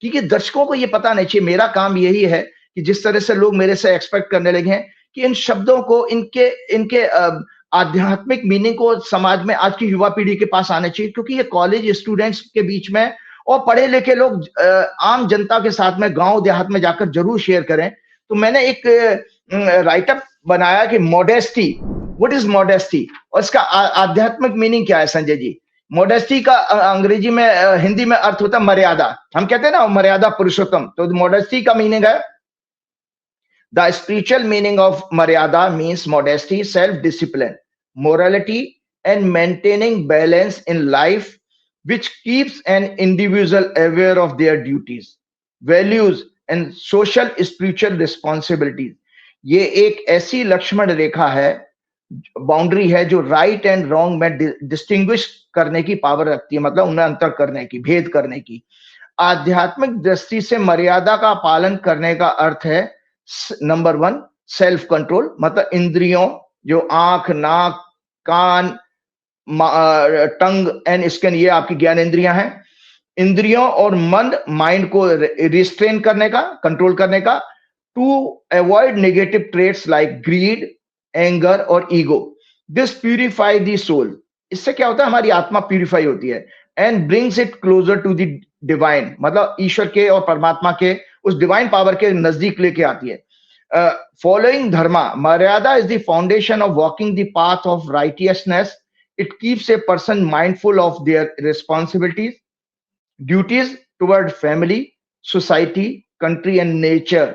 क्योंकि दर्शकों को ये पता नहीं चाहिए। मेरा काम यही है कि जिस तरह से लोग मेरे से एक्सपेक्ट करने लगे हैं कि इन शब्दों को, इनके आध्यात्मिक मीनिंग को समाज में, आज की युवा पीढ़ी के पास आने चाहिए, क्योंकि ये कॉलेज स्टूडेंट्स के बीच में और पढ़े लिखे लोग आम जनता के साथ में गांव देहात में जाकर जरूर शेयर करें। तो मैंने एक राइटअप बनाया कि मॉडेस्टी, व्हाट इज मॉडेस्टी, और इसका आध्यात्मिक मीनिंग क्या है संजय जी। मॉडेस्टी का अंग्रेजी में, हिंदी में अर्थ होता है मर्यादा। हम कहते हैं ना मर्यादा पुरुषोत्तम, तो मॉडेस्टी का मीनिंग है, द स्पिरिचुअल मीनिंग ऑफ मर्यादा means modesty, self discipline, morality, and maintaining balance in life, which keeps an individual aware of their duties, values, and social spiritual responsibilities. ये एक ऐसी लक्ष्मण रेखा है, बाउंड्री है, जो राइट एंड रॉन्ग में distinguish करने की पावर रखती है, मतलब उन्हें अंतर करने की, भेद करने की। आध्यात्मिक दृष्टि से मर्यादा का पालन करने का अर्थ है, नंबर 1, सेल्फ कंट्रोल, मतलब इंद्रियों, जो आंख, नाक, कान, टंग एंड स्किन, ये आपकी ज्ञान इंद्रियां हैं। इंद्रियों और मन, माइंड को रिस्ट्रेन करने का, कंट्रोल करने का, to avoid negative traits like greed, anger और ego. This purify the soul. इससे क्या होता है, हमारी आत्मा प्यूरिफाई होती है, and brings it closer to the divine, मतलब ईश्वर के और परमात्मा के, उस डिवाइन पावर के नजदीक लेके आती है। Following dharma, maryada is the foundation of walking the path of righteousness. It keeps a person mindful of their responsibilities, duties toward family, society, country, and nature.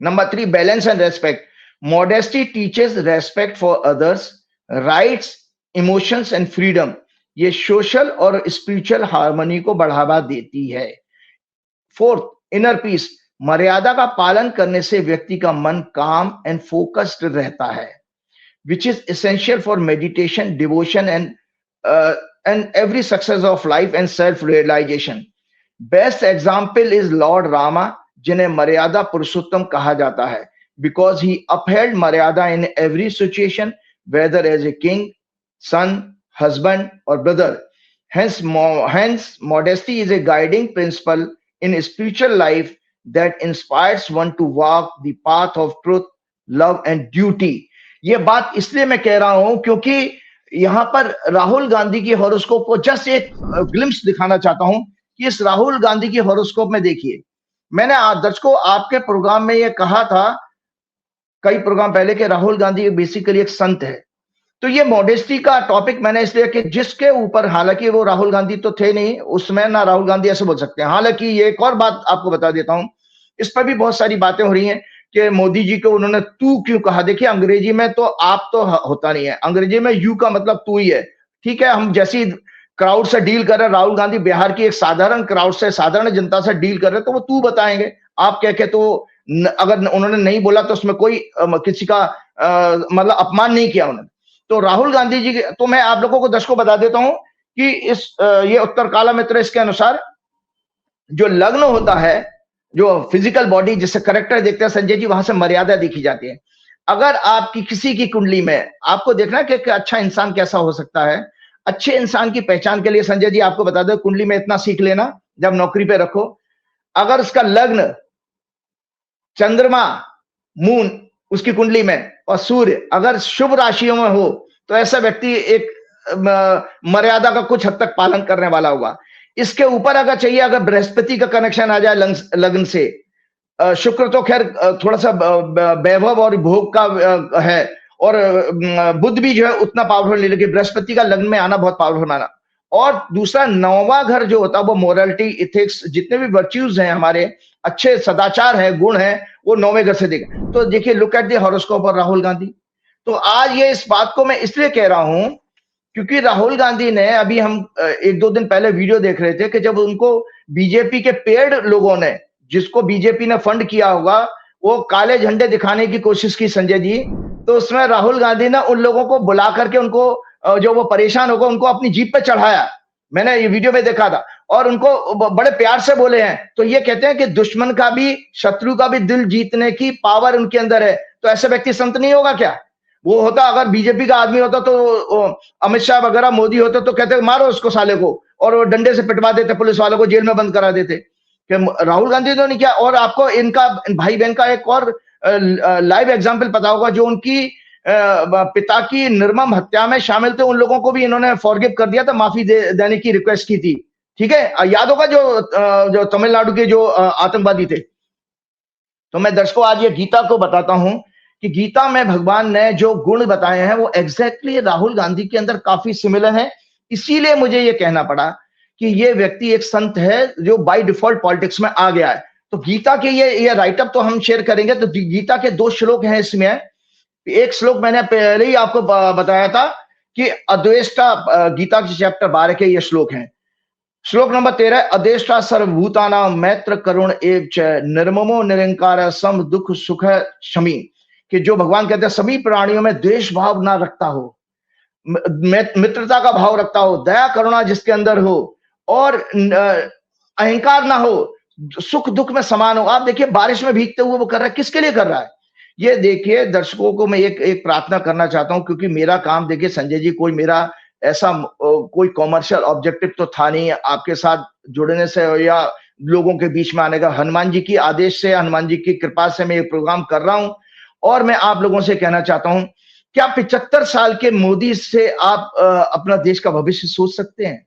Number 3, balance and respect. Modesty teaches respect for others, rights, emotions, and freedom. ये social और spiritual harmony को बढ़ावा देती है। 4th, inner peace. मर्यादा का पालन करने से व्यक्ति का मन काम एंड फोकस्ड रहता है, which is essential for meditation, devotion and every success of life and self realisation. Best example is lord Rama, जिन्हें मर्यादा पुरुषोत्तम कहा जाता है, because he upheld maryada in every situation, whether as a king, son, husband और brother. Hence modesty is a guiding principle in spiritual life, that inspires one to walk the path of truth, love and duty. ये बात इसलिए मैं कह रहा हूं क्योंकि यहां पर राहुल गांधी की हॉरोस्कोप को जस्ट एक ग्लिम्स दिखाना चाहता हूं कि इस राहुल गांधी की हॉरोस्कोप में देखिए, मैंने दर्शकों आपके प्रोग्राम में ये कहा था कई प्रोग्राम पहले कि राहुल गांधी बेसिकली एक संत है। तो ये मॉडेस्टी का टॉपिक मैंने इसलिए कि जिसके ऊपर, हालांकि वो राहुल गांधी तो थे नहीं उसमें, ना राहुल गांधी ऐसे बोल सकते हैं। हालांकि ये एक और बात आपको बता देता हूं, इस पर भी बहुत सारी बातें हो रही हैं कि मोदी जी को उन्होंने तू क्यों कहा। देखिए अंग्रेजी में तो आप तो होता नहीं है, अंग्रेजी में यू का मतलब तू ही है। ठीक है, हम जैसी क्राउड से डील कर रहे हैं, राहुल गांधी बिहार की एक साधारण क्राउड से, साधारण जनता से डील कर रहे हैं, तो वो तू बताएंगे। आप कह के तो अगर उन्होंने नहीं बोला तो उसमें कोई किसी का मतलब अपमान नहीं किया उन्होंने। तो राहुल गांधी जी के, तो मैं आप लोगों को दर्शकों बता देता हूं कि इस ये उत्तर काला मित्र इसके अनुसार जो लग्न होता है, जो फिजिकल बॉडी जिससे करेक्टर देखते हैं संजय जी, वहां से मर्यादा देखी जाती है। अगर आपकी किसी की कुंडली में आपको देखना है कि अच्छा इंसान कैसा हो सकता है, अच्छे इंसान की पहचान के लिए संजय जी आपको बता दो, कुंडली में इतना सीख लेना जब नौकरी पे रखो, अगर उसका लग्न चंद्रमा मून उसकी कुंडली में और सूर्य अगर शुभ राशियों में हो तो ऐसा व्यक्ति एक मर्यादा का कुछ हद तक पालन करने वाला होगा। इसके ऊपर अगर चाहिए, अगर बृहस्पति का कनेक्शन आ जाए लग्न से, शुक्र तो खैर थोड़ा सा वैभव और भोग का है, और बुध भी जो है उतना पावरफुल नहीं, लेकिन बृहस्पति का लग्न में आना बहुत पावरफुल माना। और दूसरा नौवां घर जो होता है वो मोरालिटी, इथिक्स, जितने भी वर्च्यूज हैं हमारे, अच्छे सदाचार है, गुण है, वो नौवें घर से देगा। तो देखिए लुक एट द हॉरोस्कोप और राहुल गांधी। तो आज ये इस बात को मैं इसलिए कह रहा हूं क्योंकि राहुल गांधी ने, अभी हम एक दो दिन पहले वीडियो देख रहे थे कि जब उनको बीजेपी के पेड लोगों ने, जिसको बीजेपी ने फंड किया होगा, वो काले झंडे दिखाने की कोशिश की संजय जी, तो उसमें राहुल गांधी ने उन लोगों को बुला करके उनको, जो वो परेशान होगा, उनको अपनी जीप पे चढ़ाया। मैंने ये वीडियो में देखा था और उनको बड़े प्यार से बोले हैं। तो ये कहते हैं कि दुश्मन का भी, शत्रु का भी दिल जीतने की पावर उनके अंदर है। तो ऐसे व्यक्ति संत नहीं होगा क्या? वो होता, अगर बीजेपी का आदमी होता तो अमित शाह वगैरह, मोदी होते तो कहते मारो उसको साले को, और वो डंडे से पिटवा देते, पुलिस वालों को जेल में बंद करा देते। कि राहुल गांधी तो नहीं किया। और आपको इनका भाई बहन का एक और लाइव एग्जाम्पल पता होगा, जो उनकी पिता की निर्मम हत्या में शामिल थे, उन लोगों को भी इन्होंने फॉरगिव कर दिया था, माफी देने की रिक्वेस्ट की थी। ठीक है, याद होगा जो तमिलनाडु के जो आतंकवादी थे। तो मैं दर्शकों आज ये गीता को बताता हूं कि गीता में भगवान ने जो गुण बताए हैं वो एग्जैक्टली राहुल गांधी के अंदर काफी सिमिलर है। इसीलिए मुझे ये कहना पड़ा कि ये व्यक्ति एक संत है जो बाय डिफॉल्ट पॉलिटिक्स में आ गया है। तो गीता के ये राइटअप तो हम शेयर करेंगे। तो गीता के 2 श्लोक हैं इसमें। एक श्लोक मैंने पहले ही आपको बताया था कि अद्वेष्टा, गीता के चैप्टर 12 के ये श्लोक हैं। श्लोक नंबर 13, अदेष्टा सर्वभूतानां मैत्र करुण एव च निर्ममो निरंकार सम दुख सुख शमी। कि जो भगवान कहते हैं सभी प्राणियों में द्वेष भाव ना रखता हो, मित्रता का भाव रखता हो, दया करुणा जिसके अंदर हो, और अहंकार ना हो, सुख दुख में समान हो। आप देखिए बारिश में भीगते हुए वो कर रहा है, किसके लिए कर रहा है? ये देखिए दर्शकों को मैं एक प्रार्थना करना चाहता हूं, क्योंकि मेरा काम देखिए संजय जी, कोई मेरा ऐसा कोई कॉमर्शियल ऑब्जेक्टिव तो था नहीं आपके साथ जुड़ने से या लोगों के बीच में आने का। हनुमान जी की आदेश से, हनुमान जी की कृपा से मैं ये प्रोग्राम कर रहा हूं। और मैं आप लोगों से कहना चाहता हूं, क्या 75 साल के मोदी से आप अपना देश का भविष्य सोच सकते हैं?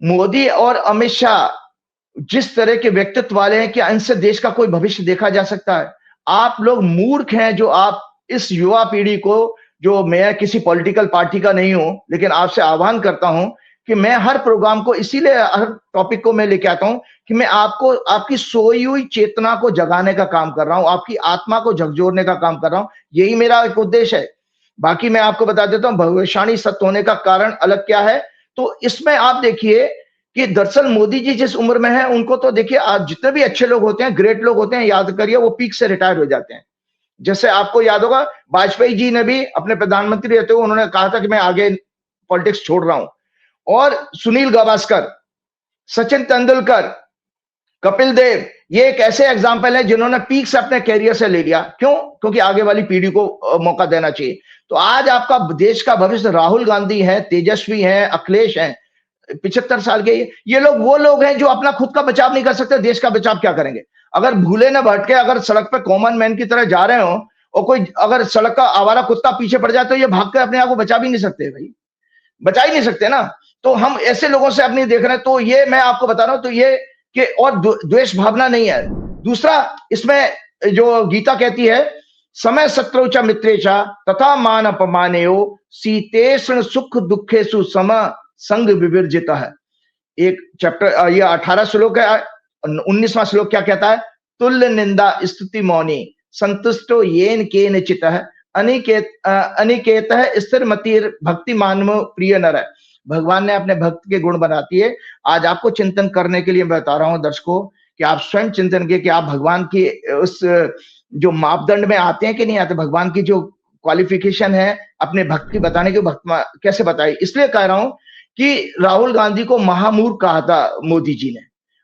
मोदी और अमित शाह जिस तरह के व्यक्तित्व वाले हैं, क्या इनसे देश का कोई भविष्य देखा जा सकता है? आप लोग मूर्ख हैं जो आप इस युवा पीढ़ी को, जो मैं किसी पॉलिटिकल पार्टी का नहीं हूं, लेकिन आपसे आह्वान करता हूं कि मैं हर प्रोग्राम को, इसीलिए हर टॉपिक को मैं लेके आता हूं कि मैं आपको, आपकी सोई हुई चेतना को जगाने का काम कर रहा हूं, आपकी आत्मा को झकझोरने का काम कर रहा हूं। यही मेरा एक उद्देश्य है। बाकी मैं आपको बता देता हूं भविष्यवाणी सत्य होने का कारण अलग क्या है। तो इसमें आप देखिए कि दरअसल मोदी जी जिस उम्र में है, उनको तो देखिए आज जितने भी अच्छे लोग होते हैं, ग्रेट लोग होते हैं, याद करिए वो पीक से रिटायर हो जाते हैं। जैसे आपको याद होगा वाजपेयी जी ने भी अपने प्रधानमंत्री रहते हुए उन्होंने कहा था कि मैं आगे पॉलिटिक्स छोड़ रहा हूं। और सुनील गावस्कर, सचिन तेंदुलकर, कपिल देव, ये एक ऐसे एग्जाम्पल है जिन्होंने पीक से अपने कैरियर से ले लिया। क्यों? क्योंकि आगे वाली पीढ़ी को मौका देना चाहिए। तो आज आपका देश का भविष्य राहुल गांधी है, तेजस्वी है, अखिलेश है, 75 साल के। ये लोग वो लोग हैं जो अपना खुद का बचाव नहीं कर सकते, देश का बचाव क्या करेंगे? अगर भूले न भटके, अगर सड़क पे कॉमन मैन की तरह जा रहे हो और कोई अगर सड़क का आवारा कुत्ता पीछे पड़ जाए तो ये भाग के अपने आप को बचा भी नहीं सकते भाई, बचा ही नहीं सकते ना। तो हम ऐसे लोगों से अपनी देख रहे हैं, तो ये मैं आपको बता रहा हूं, तो ये कि और द्वेष भावना नहीं है। दूसरा, इसमें जो गीता कहती है, समय शत्रुचा मित्रेचा तथा मान अपमानेयो शीतेष्ण सुख दुखेषु सम संग विवर्जिता है। एक चैप्टर, ये 18 श्लोक है। 19वां श्लोक क्या कहता है? तुल्य निंदा स्तुति मौनी संतुष्टो येन केनचित है अनिकेत है स्थिर मतिर भक्ति मानव प्रिय नर है। भगवान ने अपने भक्त के गुण बनाती है। आज आपको चिंतन करने के लिए मैं बता रहा हूं दर्शकों कि आप स्वयं चिंतन किए कि आप भगवान की उस जो मापदंड में आते हैं कि नहीं आते, भगवान की जो क्वालिफिकेशन है अपने भक्त की बताने की, भक्त कैसे बताई। इसलिए कह रहा हूं कि राहुल गांधी को महामूर्ख कहा था मोदी जी ने,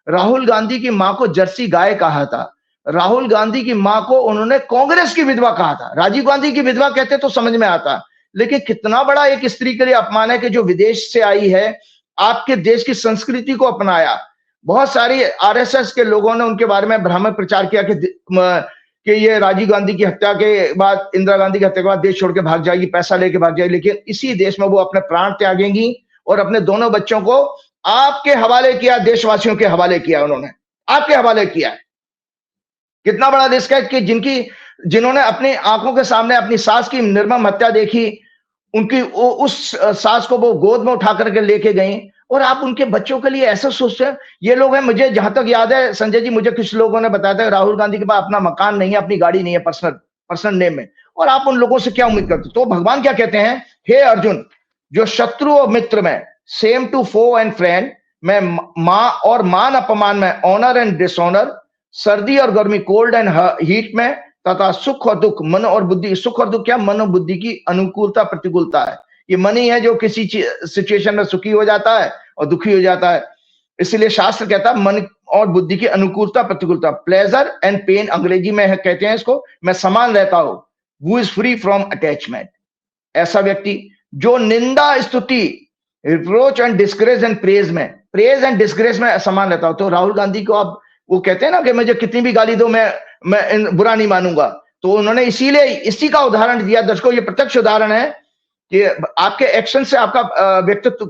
राहुल गांधी की मां को जर्सी गाय कहा था, राहुल गांधी की मां को उन्होंने कांग्रेस की विधवा कहा था। राजीव गांधी की विधवा कहते तो समझ में आता, लेकिन कितना बड़ा एक स्त्री के लिए अपमान है कि जो विदेश से आई है, आपके देश की संस्कृति को अपनाया। बहुत सारी आरएसएस के लोगों ने उनके बारे में भ्रामक प्रचार किया कि ये राजीव गांधी की हत्या के बाद, इंदिरा गांधी की हत्या के बाद देश छोड़ के भाग जाएगी, पैसा लेके भाग जाएगी, लेकिन इसी देश में वो अपने प्राण त्यागेंगी और अपने दोनों बच्चों को आपके हवाले किया, देशवासियों के हवाले किया, उन्होंने आपके हवाले किया। कितना बड़ा रिस्क है कि जिन्होंने अपनी आंखों के सामने अपनी सास की निर्मम हत्या देखी, उनकी उस सास को वो गोद में उठा करके लेके गई, और आप उनके बच्चों के लिए ऐसा सोचते हैं। ये लोग हैं, मुझे जहां तक याद है संजय जी, मुझे कुछ लोगों ने बताया था राहुल गांधी के पास अपना मकान नहीं है, अपनी गाड़ी नहीं है पर्सनल नेम में, और आप उन लोगों से क्या उम्मीद करते? तो भगवान क्या कहते हैं, हे अर्जुन, जो शत्रु और मित्र में same to foe and friend में मां और मान अपमान में ऑनर एंड डिसऑनर, सर्दी और गर्मी कोल्ड एंड हीट में, तथा सुख और दुख मन और बुद्धि। सुख और दुख क्या? मन और बुद्धि की अनुकूलता प्रतिकूलता है। ये मन ही है जो किसी सिचुएशन में सुखी हो जाता है और दुखी हो जाता है। इसलिए शास्त्र कहता है मन और बुद्धि की अनुकूलता प्रतिकूलता, प्लेजर एंड पेन अंग्रेजी में है, कहते हैं इसको, मैं समान रहता हूं। Who is free from attachment, ऐसा व्यक्ति जो निंदा स्तुति reproach and disgrace and praise and disgrace में समान रहता हो। तो राहुल गांधी को आप वो कहते हैं ना कि मुझे कितनी भी गाली दो मैं बुरा नहीं मानूंगा, तो उन्होंने इसीलिए इसी का उदाहरण दिया। दर्शकों, ये प्रत्यक्ष उदाहरण है कि आपके एक्शन से आपका व्यक्तित्व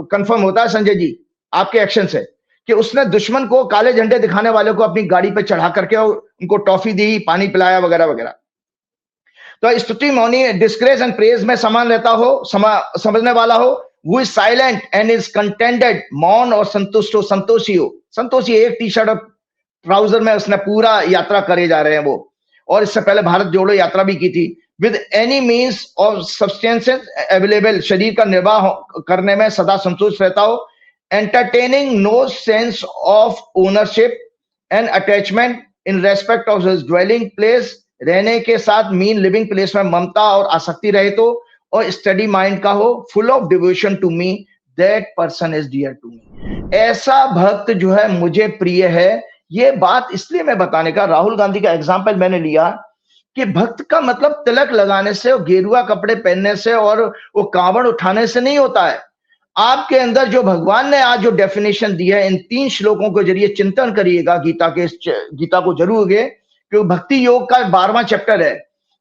कंफर्म होता है संजय जी, आपके एक्शन से, कि उसने दुश्मन को, काले झंडे दिखाने वाले को अपनी गाड़ी पे चढ़ा करके उनको टॉफी दी, पानी पिलाया वगैरह वगैरह। तो स्तुति मौनी डिस्ग्रेस एंड प्रेज में समान रहता हो, समझने वाला हो। वो is silent and is contented, मौन और संतुष्ट हो, संतोषी हो। संतोषी एक टी शर्ट और ट्राउजर में उसने पूरा यात्रा करे जा रहे हैं वो, और इससे पहले भारत जोड़ो यात्रा भी की थी। With any means of substances available, शरीर का निर्वाह करने में सदा संतुष्ट रहता हो। Entertaining no sense of ownership and attachment in respect of his dwelling place, रहने के साथ मीन लिविंग प्लेस में ममता और आसक्ति रहे तो, और स्टडी माइंड का हो, full of devotion to me, that person is dear to me. ऐसा भक्त जो है मुझे प्रिय है। ये बात इसलिए मैं बताने का, राहुल गांधी का एग्जाम्पल मैंने लिया कि भक्त का मतलब तिलक लगाने से और गेरुआ कपड़े पहनने से और वो कांवड़ उठाने से नहीं होता है। आपके अंदर जो भगवान ने आज जो डेफिनेशन दी है, इन 3 श्लोकों के जरिए चिंतन करिएगा गीता को जरूर, क्योंकि भक्ति योग का 12वां चैप्टर है।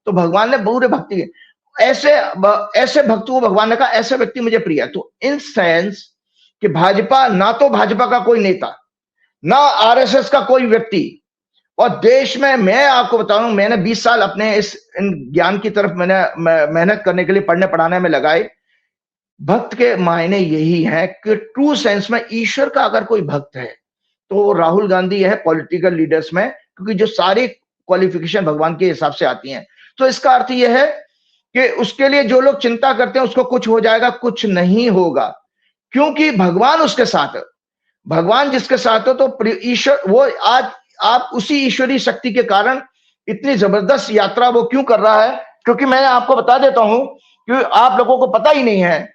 तो भगवान ने पूरे भक्ति ऐसे भक्त को भगवान ने कहा ऐसे व्यक्ति मुझे प्रिय है। तो इन सेंस कि भाजपा, ना तो भाजपा का कोई नेता, ना आरएसएस का कोई व्यक्ति, और देश में मैं आपको बताऊं, मैंने 20 साल अपने इन ज्ञान की तरफ मैंने मेहनत करने के लिए पढ़ने पढ़ाने में लगाए। भक्त के मायने यही है कि ट्रू सेंस में ईश्वर का अगर कोई भक्त है तो राहुल गांधी है पॉलिटिकल लीडर्स में, क्योंकि जो सारी क्वालिफिकेशन भगवान के हिसाब से आती हैं। तो इसका अर्थ यह है कि उसके लिए जो लोग चिंता करते हैं उसको कुछ हो जाएगा, कुछ नहीं होगा, क्योंकि भगवान उसके साथ है। भगवान जिसके साथ हो तो ईश्वर, वो आज आप उसी ईश्वरीय शक्ति के कारण इतनी जबरदस्त यात्रा वो क्यों कर रहा है, क्योंकि मैं आपको बता देता हूं कि आप लोगों को पता ही नहीं है।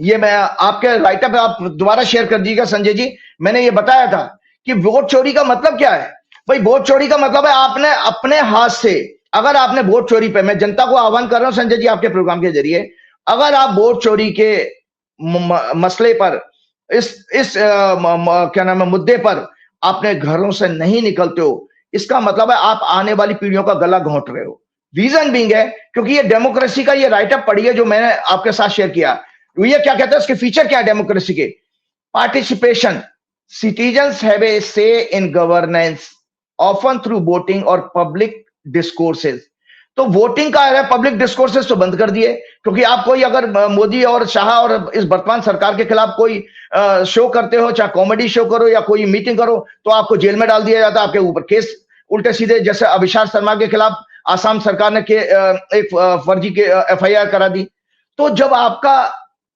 ये मैं आपके राइटअप आप दोबारा शेयर कर दीजिएगा संजय जी। मैंने ये बताया था कि वोट चोरी का मतलब क्या है। भाई वोट चोरी का मतलब है आपने अपने हाथ से, अगर आपने वोट चोरी पे, मैं जनता को आह्वान कर रहा हूं संजय जी आपके प्रोग्राम के जरिए, अगर आप वोट चोरी के मसले पर, इस क्या नाम है, मुद्दे पर अपने घरों से नहीं निकलते हो, इसका मतलब है आप आने वाली पीढ़ियों का गला घोंट रहे हो। रीजन बीइंग है क्योंकि ये डेमोक्रेसी का ये राइटअप पढ़िए जो मैंने आपके साथ शेयर किया। ये क्या कहता है, उसके फीचर क्या है डेमोक्रेसी के? Participation, citizens have a say in governance often through voting or public discourses। तो वोटिंग का है, पब्लिक डिस्कोर्सेस तो बंद कर दिए, क्योंकि आप कोई अगर मोदी और शाह और इस वर्तमान सरकार के खिलाफ कोई शो करते हो, चाहे कॉमेडी शो करो या कोई मीटिंग करो, तो आपको जेल में डाल दिया जाता है, आपके ऊपर केस उल्टे सीधे, जैसे अभिषार शर्मा के खिलाफ आसाम सरकार ने एक फर्जी के FIR करा दी। तो जब आपका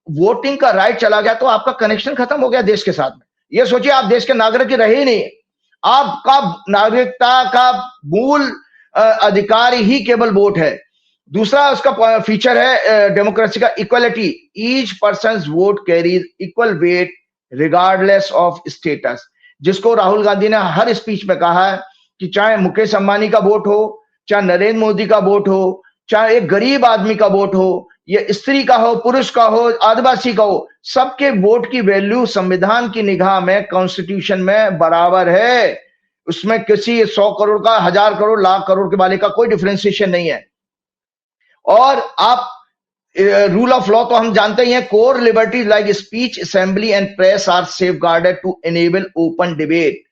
वोटिंग का राइट चला गया तो आपका कनेक्शन खत्म हो गया देश के साथ में। ये सोचिए आप देश के नागरिक ही रहे ही नहीं, आपका नागरिकता का मूल अधिकार ही केवल वोट है। दूसरा उसका फीचर है डेमोक्रेसी का equality, each person vote carries equal weight regardless of status, जिसको राहुल गांधी ने हर स्पीच में कहा है कि चाहे मुकेश अंबानी का वोट हो, चाहे नरेंद्र मोदी का वोट हो, चाहे एक गरीब आदमी का वोट हो, ये स्त्री का हो, पुरुष का हो, आदिवासी का हो, सबके वोट की वैल्यू संविधान की निगाह में, कॉन्स्टिट्यूशन में बराबर है। उसमें किसी 100 करोड़ का, 1000 करोड़, लाख करोड़ के वाले का कोई डिफरेंशिएशन नहीं है। और आप रूल ऑफ लॉ तो हम जानते ही हैं, core liberties like speech, assembly and press are safeguarded to enable open debate.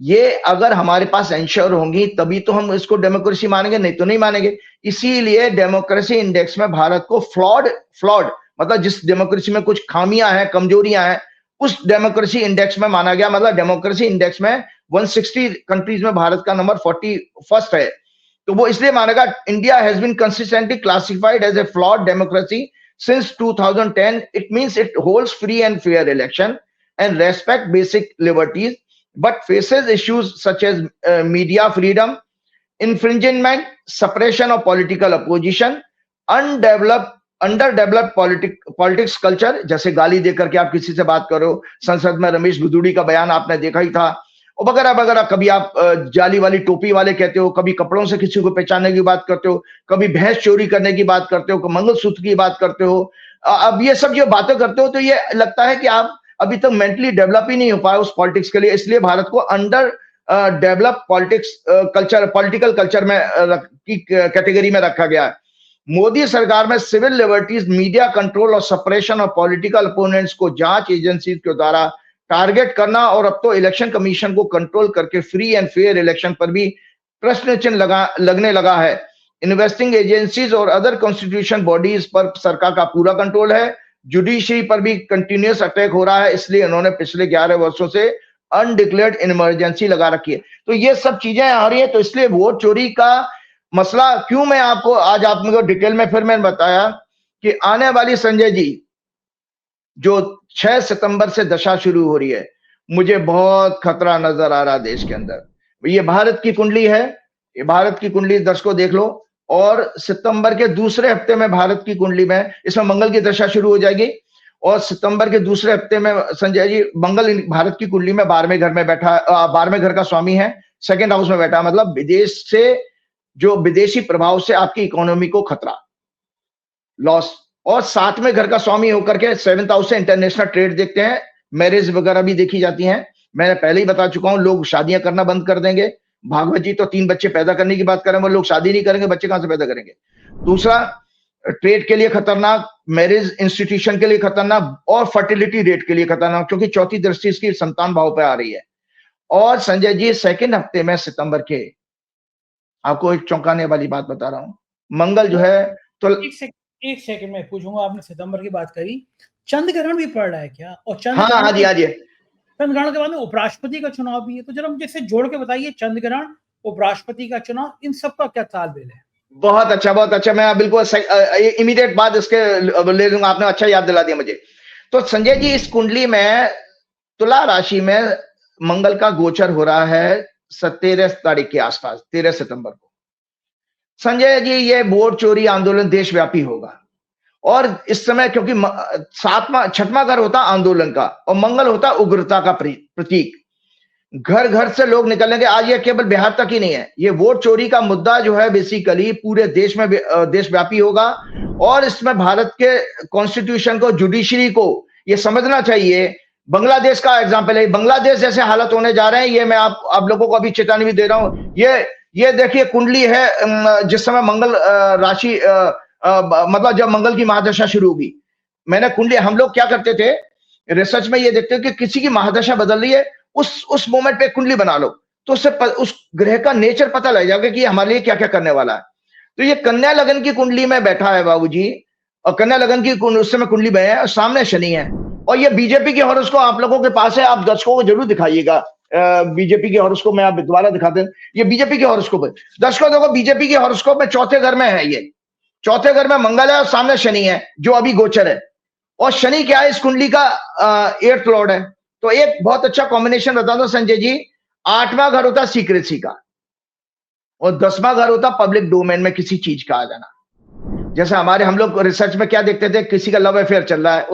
ये अगर हमारे पास एंश्योर होंगी तभी तो हम इसको डेमोक्रेसी मानेंगे, नहीं तो नहीं मानेंगे। इसीलिए डेमोक्रेसी इंडेक्स में भारत को फ्लॉड मतलब जिस डेमोक्रेसी में कुछ खामियां हैं, कमजोरियां हैं, उस डेमोक्रेसी इंडेक्स में माना गया। मतलब डेमोक्रेसी इंडेक्स में 160 कंट्रीज में भारत का नंबर 41st है। तो वो इसलिए माना गया, India has been consistently classified as a flawed democracy since 2010। It means it holds free and fair election and respect basic liberties but faces issues such as media freedom, infringement, suppression of political opposition, underdeveloped politics culture, जैसे गाली देकर के आप किसी से बात करो, संसद में रमेश गुदुड़ी का बयान आपने देखा ही था, और वगैरह वगैरह। कभी आप जाली वाली टोपी वाले कहते हो, कभी कपड़ों से किसी को पहचानने की बात करते हो, कभी भैंस चोरी करने की बात करते हो, मंगलसूत्र की बात करते हो। अब ये सब जो बातें करते हो तो ये लगता है कि आप अभी तक मेंटली डेवलप ही नहीं हो पाए उस पॉलिटिक्स के लिए। इसलिए भारत को अंडर डेवलप पॉलिटिकल कल्चर में की कैटेगरी में रखा गया है। मोदी सरकार में सिविल लिबर्टीज, मीडिया कंट्रोल और सप्रेशन ऑफ पॉलिटिकल अपोनेंट्स को जांच एजेंसी के द्वारा टारगेट करना, और अब तो इलेक्शन कमीशन को कंट्रोल करके फ्री एंड फेयर इलेक्शन पर भी प्रश्न चिन्ह लगने लगा है। इन्वेस्टिंग एजेंसीज और अदर कॉन्स्टिट्यूशन बॉडीज पर सरकार का पूरा कंट्रोल है। जुडिशरी पर भी कंटिन्यूअस अटैक हो रहा है, इसलिए इन्होंने पिछले 11 वर्षों से अनडिक्लेयर्ड इमरजेंसी लगा रखी है। तो ये सब चीजें आ रही है। तो इसलिए वोट चोरी का मसला क्यों मैं आपको आज आपको डिटेल में फिर मैंने बताया कि आने वाली संजय जी जो 6 सितंबर से दशा शुरू हो रही है, मुझे बहुत खतरा नजर आ रहा है देश के अंदर। ये भारत की कुंडली है, ये भारत की कुंडली दर्शकों देख लो, और सितंबर के दूसरे हफ्ते में भारत की कुंडली में इसमें मंगल की दशा शुरू हो जाएगी, और सितंबर के दूसरे हफ्ते में संजय जी मंगल भारत की कुंडली में 12वें घर में बैठा, 12वें घर का स्वामी है, सेकंड हाउस में बैठा। मतलब विदेश से जो विदेशी प्रभाव से आपकी इकोनॉमी को खतरा, लॉस, और 7वें घर का स्वामी होकर के 7th हाउस से इंटरनेशनल ट्रेड देखते हैं, मैरिज वगैरह भी देखी जाती हैं। मैंने पहले ही बता चुका हूं, लोग शादियां करना बंद कर देंगे। भागवत जी तो 3 बच्चे पैदा करने की बात कर रहे हैं, वो लोग शादी नहीं करेंगे, बच्चे कहां से पैदा करेंगे। दूसरा, ट्रेड के लिए खतरनाक, मैरिज इंस्टीट्यूशन के लिए खतरनाक, और फर्टिलिटी रेट के लिए खतरनाक, क्योंकि चौथी दृष्टि इसकी संतान भाव पे आ रही है। और संजय जी सेकंड हफ्ते में सितंबर के, आपको एक चौंकाने वाली बात बता रहा हूं, मंगल जो है तो एक सेकंड में पूछूंगा, आपने सितंबर की बात करी, चंद्र ग्रहण भी पड़ रहा है क्या? और हाँ जी चंद्र ग्रहण के बाद में उपराष्ट्रपति का चुनाव भी है, तो जरा मुझे जोड़ के बताइए, चंद्र ग्रहण, उपराष्ट्रपति का चुनाव, इन सब का क्या तालमेल है? बहुत अच्छा, मैं बिल्कुल इमीडिएट बात इसके ले लूंगा, आपने अच्छा याद दिला दिया मुझे। तो संजय जी इस कुंडली में तुला राशि में मंगल का गोचर हो रहा है 13 तारीख के आसपास, 13 सितंबर को। संजय जी ये वोट चोरी आंदोलन देशव्यापी होगा, और इस समय क्योंकि 6वां घर होता आंदोलन का, और मंगल होता उग्रता का प्रतीक, घर घर से लोग निकलेंगे। आज ये केवल बिहार तक ही नहीं है, ये वोट चोरी का मुद्दा जो है बेसिकली पूरे देश में देशव्यापी होगा, और इसमें भारत के कॉन्स्टिट्यूशन को, जुडिशरी को ये समझना चाहिए बांग्लादेश का एग्जाम्पल है, बांग्लादेश जैसे हालत होने जा रहे हैं, ये मैं आप लोगों को अभी चेतावनी भी दे रहा हूं। ये देखिए कुंडली है, जिस समय मंगल राशि मतलब जब मंगल की महादशा शुरू होगी, मैंने कुंडली, हम लोग क्या करते थे रिसर्च में, ये देखते हैं कि किसी की महादशा बदल रही है, उस मोमेंट पे कुंडली बना लो, तो उससे उस ग्रह का नेचर पता लग जाएगा कि हमारे लिए क्या क्या करने वाला है। तो ये कन्या लगन की कुंडली में बैठा है बाबूजी, और कन्या लगन की उस समय कुंडली में है और सामने शनि है, और ये बीजेपी की हॉरोस्कोप आप लोगों के पास है, आप दर्शकों को जरूर दिखाइएगा। बीजेपी की हॉरोस्कोप में आप दोबारा दिखाते हैं, ये बीजेपी की हॉरोस्कोप है। दर्शकों देखो, बीजेपी की हॉरोस्कोप में चौथे घर में है, ये चौथे घर में मंगल है और सामने शनि है जो अभी गोचर है, और शनि क्या है इस कुंडली का 8th लॉर्ड है। तो एक बहुत अच्छा कॉम्बिनेशन बता दो संजय जी, 8वां घर होता है सीक्रेसी का, और 10वां घर होता पब्लिक डोमेन में किसी चीज का आ जाना। जैसे हम लोग रिसर्च में क्या देखते थे, किसी का लव अफेयर चल रहा है,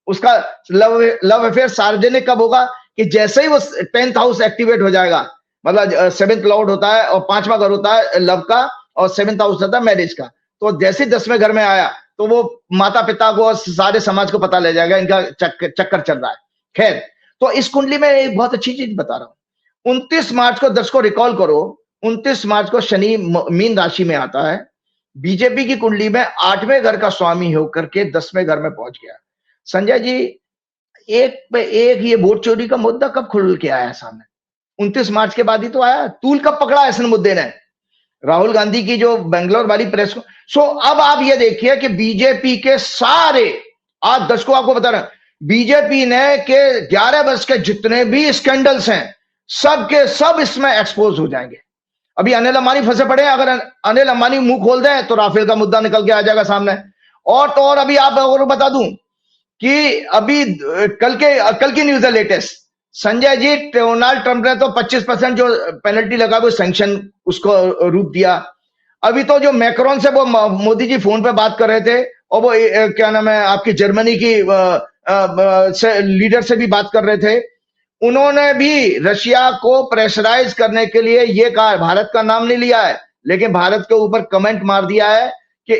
उसका लव अफेयर सार्वजनिक कब होगा, कि जैसे ही वो 10th हाउस एक्टिवेट हो जाएगा, मतलब 7th लॉर्ड होता है और 5वां घर होता है लव का, और 7th हाउस होता है मैरिज का, तो जैसे 10वें घर में आया तो वो माता पिता को और सारे समाज को पता ले जाएगा इनका चक्कर चल रहा है। खैर, तो इस कुंडली में एक बहुत अच्छी चीज बता रहा हूं। 29 मार्च को, दर्शकों रिकॉल करो, 29 मार्च को शनि मीन राशि में आता है, बीजेपी की कुंडली में 8वें घर का स्वामी होकर के 10वें घर में पहुंच गया। संजय जी, एक पे एक ये वोट चोरी का मुद्दा कब खुल के आया सामने? 29 मार्च के बाद ही तो आया। तूल कब पकड़ा ऐसे मुद्दे ने? राहुल गांधी की जो बेंगलोर वाली प्रेस को। सो अब आप ये देखिए कि बीजेपी के सारे, आज दर्शकों आपको बता रहा हूं, बीजेपी ने के 11 वर्ष के जितने भी स्कैंडल्स हैं, सब के सब इसमें एक्सपोज हो जाएंगे। अभी अनिल अंबानी फंसे पड़े हैं, अगर अनिल अंबानी मुंह खोल दें तो राफेल का मुद्दा निकल के आ जाएगा सामने। और तो और अभी आप और बता दूं कि अभी कल की न्यूज है latest, Sanjay ji, Donald Trump ने तो 25% जो पेनल्टी लगा वो सैंक्शन उसको रूप दिया। अभी तो जो मैक्रोन से वो मोदी जी फोन पे बात कर रहे थे, और वो क्या नाम है आपकी जर्मनी की लीडर से भी बात कर रहे थे, उन्होंने भी रशिया को प्रेशराइज करने के लिए ये कहा, भारत का नाम नहीं लिया है, लेकिन भारत के ऊपर कमेंट मार दिया है कि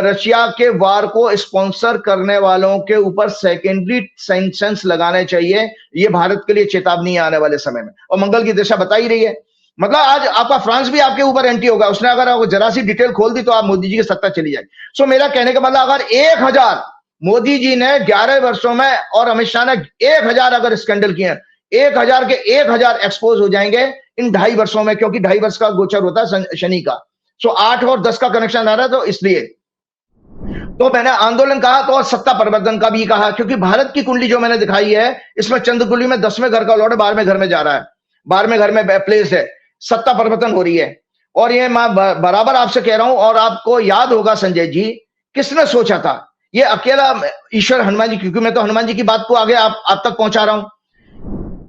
रशिया के वार को स्पॉन्सर करने वालों के ऊपर सेकेंडरी सैंक्शंस लगाने चाहिए। ये भारत के लिए चेतावनी आने वाले समय में, और मंगल की दिशा बता ही रही है। मतलब आज आपका फ्रांस भी आपके ऊपर एंटी होगा, उसने अगर आपको जरा सी डिटेल खोल दी तो आप मोदी जी की सत्ता चली जाएगी। सो मेरा कहने का मतलब, अगर 1000 मोदी जी ने 11 वर्षों में और अमित शाह ने 1000 अगर स्कैंडल किए हैं, 1000 के 1000 एक्सपोज हो जाएंगे इन 2.5 वर्षों में, क्योंकि 2.5 वर्ष का गोचर होता है शनि का। सो 8 और 10 का कनेक्शन आ रहा है, तो इसलिए तो मैंने आंदोलन कहा, तो और सत्ता परिवर्तन का भी कहा, क्योंकि भारत की कुंडली जो मैंने दिखाई है, इसमें चंद्र कुंडली में 10वें घर का लॉर्ड 12वें घर में जा रहा है, 12वें घर में प्लेस है, सत्ता परिवर्तन हो रही है। और ये मैं बराबर आपसे कह रहा हूं, और आपको याद होगा संजय जी, किसने सोचा था ये अकेला ईश्वर हनुमान जी, क्योंकि मैं तो हनुमान जी की बात को आगे आप तक पहुंचा रहा हूं।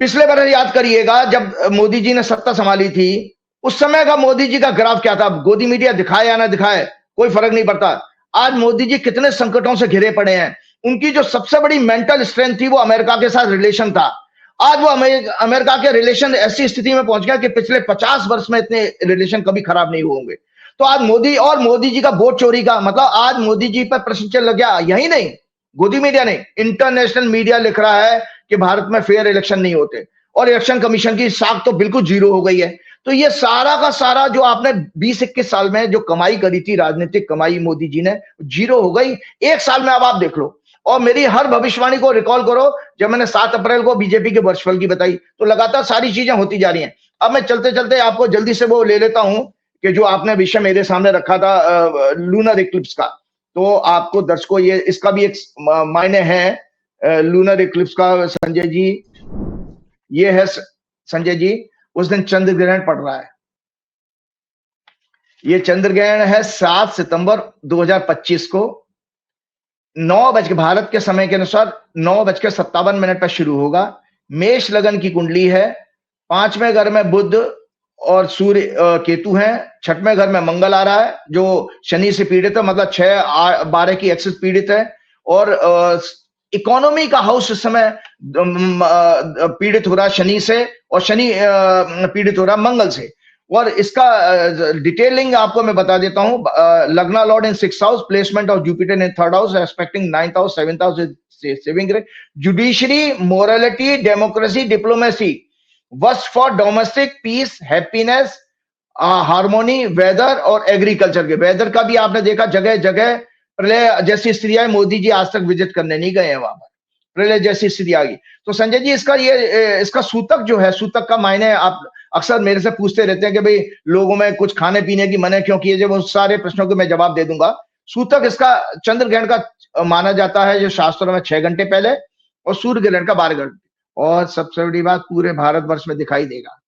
पिछले बार याद करिएगा जब मोदी जी ने सत्ता संभाली थी, उस समय का मोदी जी का ग्राफ क्या था? गोदी मीडिया दिखाए या ना दिखाए कोई फर्क नहीं पड़ता। आज मोदी जी कितने संकटों से घिरे पड़े हैं। उनकी जो सबसे बड़ी मेंटल स्ट्रेंथ थी वो अमेरिका के साथ रिलेशन था। आज वो अमेरिका के रिलेशन ऐसी स्थिति में पहुंच गया कि पिछले 50 वर्ष में इतने रिलेशन कभी खराब नहीं होंगे। तो आज मोदी जी का वोट चोरी का मतलब, आज मोदी जी पर प्रश्न चल लग गया। यही नहीं, गोदी मीडिया नहीं, इंटरनेशनल मीडिया लिख रहा है कि भारत में फेयर इलेक्शन नहीं होते, और इलेक्शन कमीशन की साख तो बिल्कुल जीरो हो गई है। तो ये सारा का सारा जो आपने 20-21 साल में जो कमाई करी थी, राजनीतिक कमाई मोदी जी ने, जीरो हो गई एक साल में। अब आप देख लो, और मेरी हर भविष्यवाणी को रिकॉल करो, जब मैंने 7 अप्रैल को बीजेपी के वर्षफल की बताई, तो लगातार सारी चीजें होती जा रही हैं। अब मैं चलते चलते आपको जल्दी से वो ले लेता हूं कि जो आपने विषय मेरे सामने रखा था लूनर इक्लिप्स का, तो आपको दर्शकों ये इसका भी एक मायने है लूनर इक्लिप्स का। संजय जी, ये है संजय जी, उस दिन चंद्र ग्रहण पड़ रहा है। ये चंद्र ग्रहण है 7 सितंबर 2025 को 9 बज के, भारत के समय के अनुसार 9:57 पर शुरू होगा। मेष लगन की कुंडली है, 5वें घर में बुध और सूर्य केतु हैं, 6वें घर में मंगल आ रहा है जो शनि से पीड़ित है, मतलब 6-12 की एक्सिस पीड़ित है, और इकोनॉमी का हाउस इस समय पीड़ित हो रहा है शनि से, और शनि पीड़ित हो रहा है मंगल से। और इसका डिटेलिंग आपको मैं बता देता हूं। Lagna lord in 6th house, placement of Jupiter in 3rd house, expecting 9th house, 7th house saving grade, judiciary, morality, democracy, diplomacy, worst for domestic peace, happiness, harmony, weather और एग्रीकल्चर के। वेदर का भी आपने देखा जगह जगह प्रलय जैसी स्थिति आई, मोदी जी आज तक विजिट करने नहीं गए हैं वहां पर, प्रलय जैसी स्थिति आ गई। तो संजय जी इसका सूतक जो है, सूतक का मायने आप अक्सर मेरे से पूछते रहते हैं कि भाई लोगों में कुछ खाने पीने की मना क्यों किए, जब उन सारे प्रश्नों के मैं जवाब दे दूंगा। सूतक इसका चंद्र ग्रहण का माना जाता है जो शास्त्रों में 6 घंटे पहले, और सूर्य ग्रहण का 12 घंटे, और सबसे बड़ी बात पूरे भारतवर्ष में दिखाई देगा।